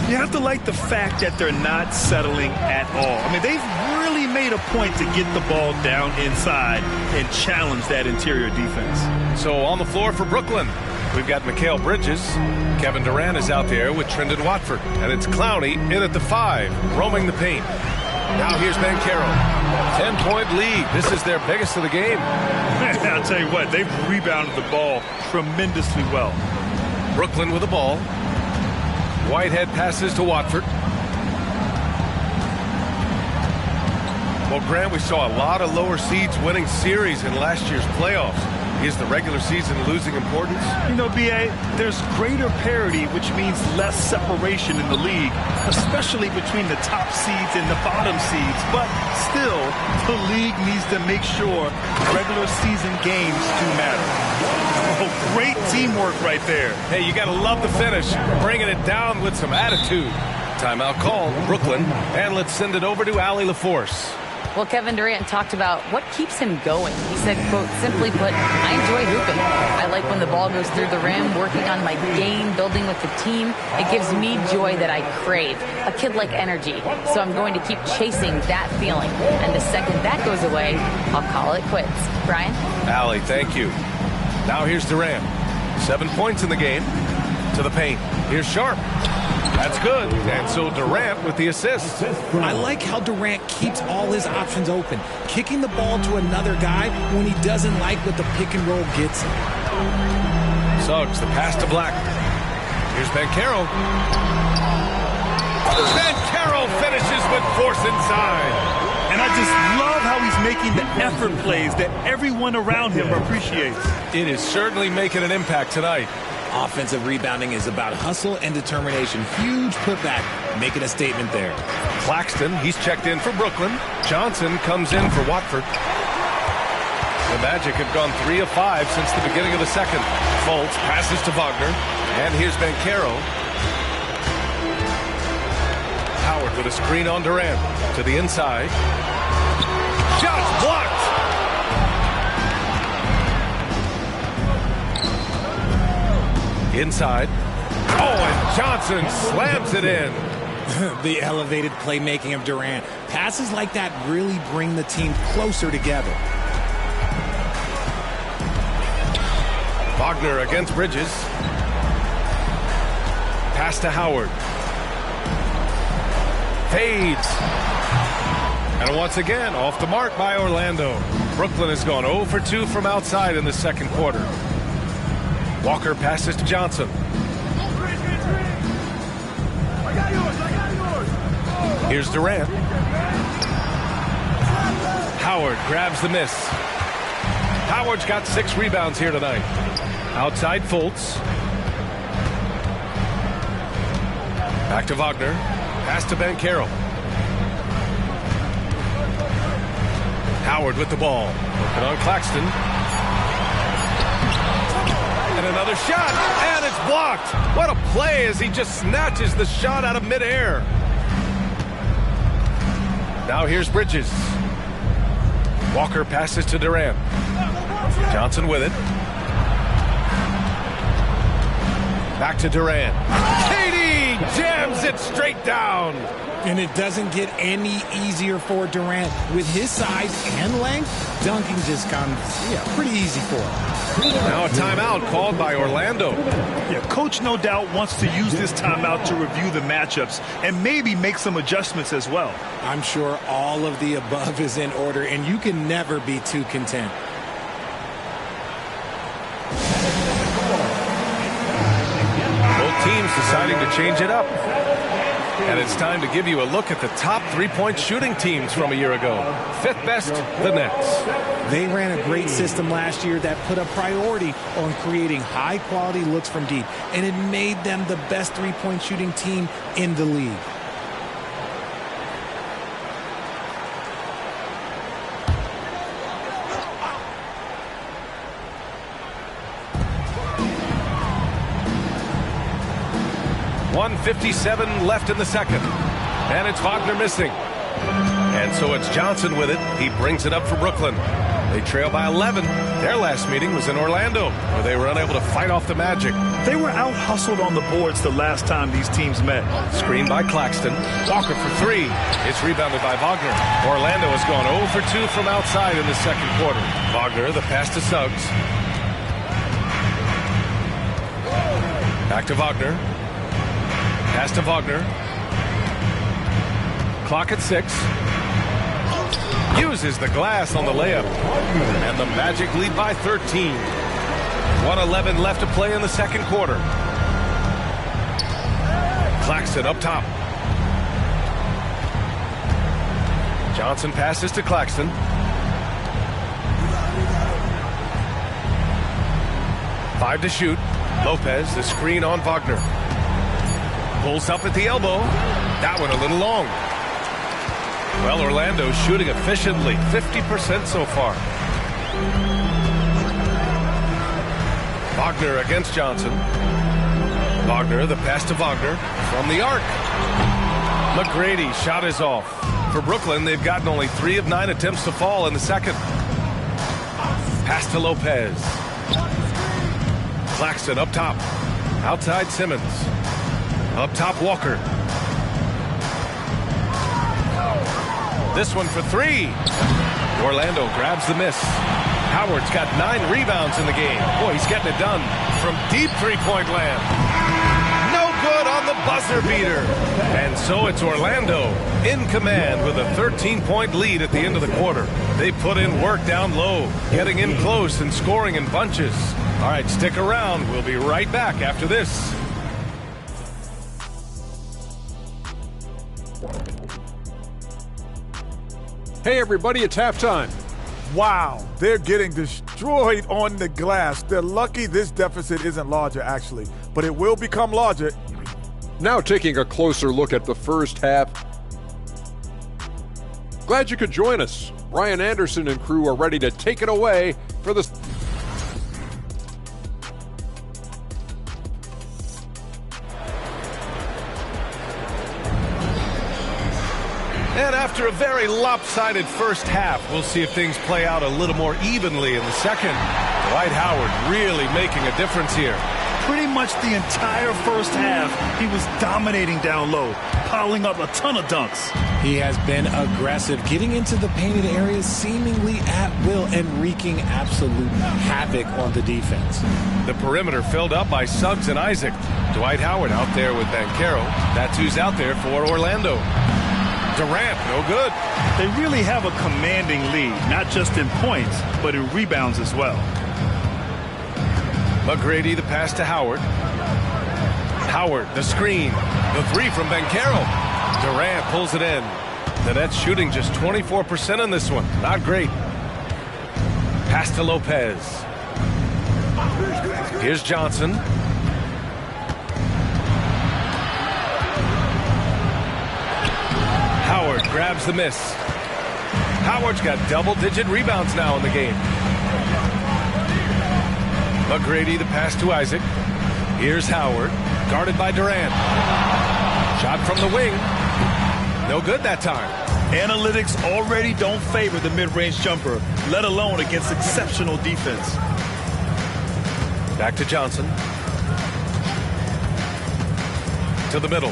You have to like the fact that they're not settling at all. I mean, they've really made a point to get the ball down inside and challenge that interior defense. So on the floor for Brooklyn, we've got Mikal Bridges. Kevin Durant is out there with Trendon Watford. And it's Clowney in at the 5, roaming the paint. Now here's Banchero. 10-point lead. This is their biggest of the game. I'll tell you what, they've rebounded the ball tremendously well. Brooklyn with the ball. Whitehead passes to Watford. Well, Grant, we saw a lot of lower seeds winning series in last year's playoffs. Is the regular season losing importance? You know, B.A., there's greater parity, which means less separation in the league, especially between the top seeds and the bottom seeds. But still, the league needs to make sure regular season games do matter. Oh, great teamwork right there. Hey, you got to love the finish, bringing it down with some attitude. Timeout called, Brooklyn, and let's send it over to Allie LaForce. Well, Kevin Durant talked about what keeps him going. He said, quote, simply put, I enjoy hooping. I like when the ball goes through the rim, working on my game, building with the team. It gives me joy that I crave, a kid-like energy. So I'm going to keep chasing that feeling. And the second that goes away, I'll call it quits. Brian? Allie, thank you. Now here's Durant. 7 points in the game. To the paint. Here's Sharp. That's good. And so Durant with the assist. I like how Durant keeps all his options open, kicking the ball to another guy when he doesn't like what the pick and roll gets him. Suggs, the pass to Black. Here's Banchero. Banchero finishes with force inside. And I just love how he's making the effort plays that everyone around him appreciates. It is certainly making an impact tonight. Offensive rebounding is about hustle and determination. Huge putback, making a statement there. Claxton, he's checked in for Brooklyn. Johnson comes in for Watford. The Magic have gone 3 of 5 since the beginning of the second. Fultz passes to Wagner. And here's Banchero. Howard with a screen on Durant. To the inside. Shots blocked! Inside. Oh, and Johnson slams it in. The elevated playmaking of Durant. Passes like that really bring the team closer together. Wagner against Bridges. Pass to Howard. Fades. And once again, off the mark by Orlando. Brooklyn has gone 0 for 2 from outside in the second quarter. Walker passes to Johnson. Here's Durant. Howard grabs the miss. Howard's got 6 rebounds here tonight. Outside Fultz. Back to Wagner. Pass to Banchero. Howard with the ball. Working on Claxton. And another shot, and it's blocked. What a play as he just snatches the shot out of midair. Now here's Bridges. Walker passes to Durant. Johnson with it. Back to Durant. KD Jams it straight down. And it doesn't get any easier for Durant. With his size and length, dunking just comes pretty easy for him. Now a timeout called by Orlando. Yeah, coach no doubt wants to use this timeout to review the matchups and maybe make some adjustments as well. I'm sure all of the above is in order, and you can never be too content. Both teams deciding to change it up. And it's time to give you a look at the top three-point shooting teams from a year ago. Fifth best, the Nets. They ran a great system last year that put a priority on creating high-quality looks from deep, and it made them the best three-point shooting team in the league. .157 left in the second. And it's Wagner missing. And so it's Johnson with it. He brings it up for Brooklyn. They trail by 11. Their last meeting was in Orlando, where they were unable to fight off the Magic. They were out-hustled on the boards the last time these teams met. Screen by Claxton. Walker for three. It's rebounded by Wagner. Orlando has gone 0 for 2 from outside in the second quarter. Wagner, the pass to Suggs. Back to Wagner. Pass to Wagner. Clock at 6. Uses the glass on the layup. And the Magic lead by 13. 1:11 left to play in the second quarter. Claxton up top. Johnson passes to Claxton. Five to shoot. Lopez, the screen on Wagner. Pulls up at the elbow. That one a little long. Well, Orlando's shooting efficiently, 50% so far. Wagner against Johnson. Wagner, the pass to Wagner from the arc. McGrady, shot is off. For Brooklyn, they've gotten only 3 of 9 attempts to fall in the second. Pass to Lopez. Claxton up top. Outside Simmons. Up top, Walker. This one for 3. Orlando grabs the miss. Howard's got 9 rebounds in the game. Boy, he's getting it done from deep three-point land. No good on the buzzer beater. And so it's Orlando in command with a 13-point lead at the end of the quarter. They put in work down low, getting in close and scoring in bunches. All right, stick around. We'll be right back after this. Hey, everybody, it's halftime. Wow, they're getting destroyed on the glass. They're lucky this deficit isn't larger, actually, but it will become larger. Now taking a closer look at the first half. Glad you could join us. Brian Anderson and crew are ready to take it away for the... And after a very lopsided first half, we'll see if things play out a little more evenly in the second. Dwight Howard really making a difference here. Pretty much the entire first half, he was dominating down low, piling up a ton of dunks. He has been aggressive, getting into the painted areas seemingly at will and wreaking absolute havoc on the defense. The perimeter filled up by Suggs and Isaac. Dwight Howard out there with Banchero. That's who's out there for Orlando. Durant, no good. They really have a commanding lead, not just in points, but in rebounds as well. McGrady, the pass to Howard. Howard, the screen. The 3 from Banchero. Durant pulls it in. The Nets shooting just 24% on this one. Not great. Pass to Lopez. Here's Johnson. Howard grabs the miss. Howard's got double-digit rebounds now in the game. McGrady, the pass to Isaac. Here's Howard, guarded by Durant. Shot from the wing. No good that time. Analytics already don't favor the mid-range jumper, let alone against exceptional defense. Back to Johnson. to the middle.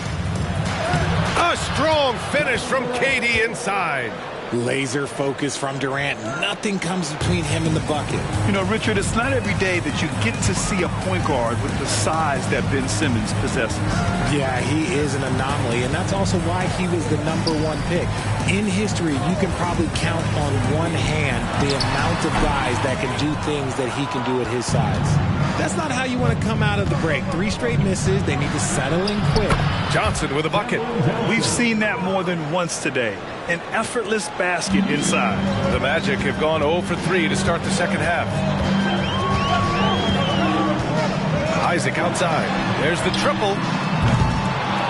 A strong finish from KD inside. Laser focus from Durant. Nothing comes between him and the bucket. You know, Richard, it's not every day that you get to see a point guard with the size that Ben Simmons possesses. Yeah, he is an anomaly, and that's also why he was the #1 pick. In history, you can probably count on one hand the amount of guys that can do things that he can do at his size. That's not how you want to come out of the break. 3 straight misses. They need to settle in quick. Johnson with a bucket. We've seen that more than once today. An effortless basket inside. The Magic have gone 0 for 3 to start the second half. Isaac outside. There's the triple.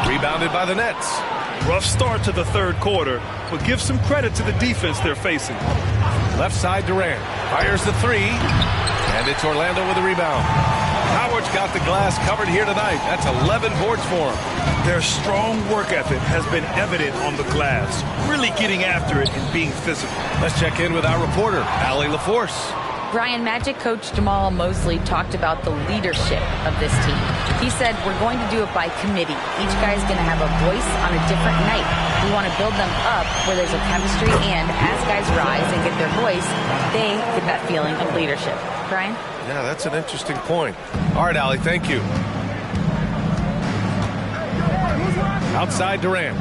Rebounded by the Nets. Rough start to the third quarter, but give some credit to the defense they're facing. Left side Durant. Fires the 3. And it's Orlando with a rebound. Howard's got the glass covered here tonight. That's 11 boards for him. Their strong work ethic has been evident on the glass, really getting after it and being physical. Let's check in with our reporter, Allie LaForce. Brian, Magic coach Jamal Mosley talked about the leadership of this team. He said, we're going to do it by committee. Each guy's going to have a voice on a different night. We want to build them up where there's a chemistry, and as guys rise and get their voice, they get that feeling of leadership. Brian? Yeah, that's an interesting point. All right, Allie, thank you. Outside Durant.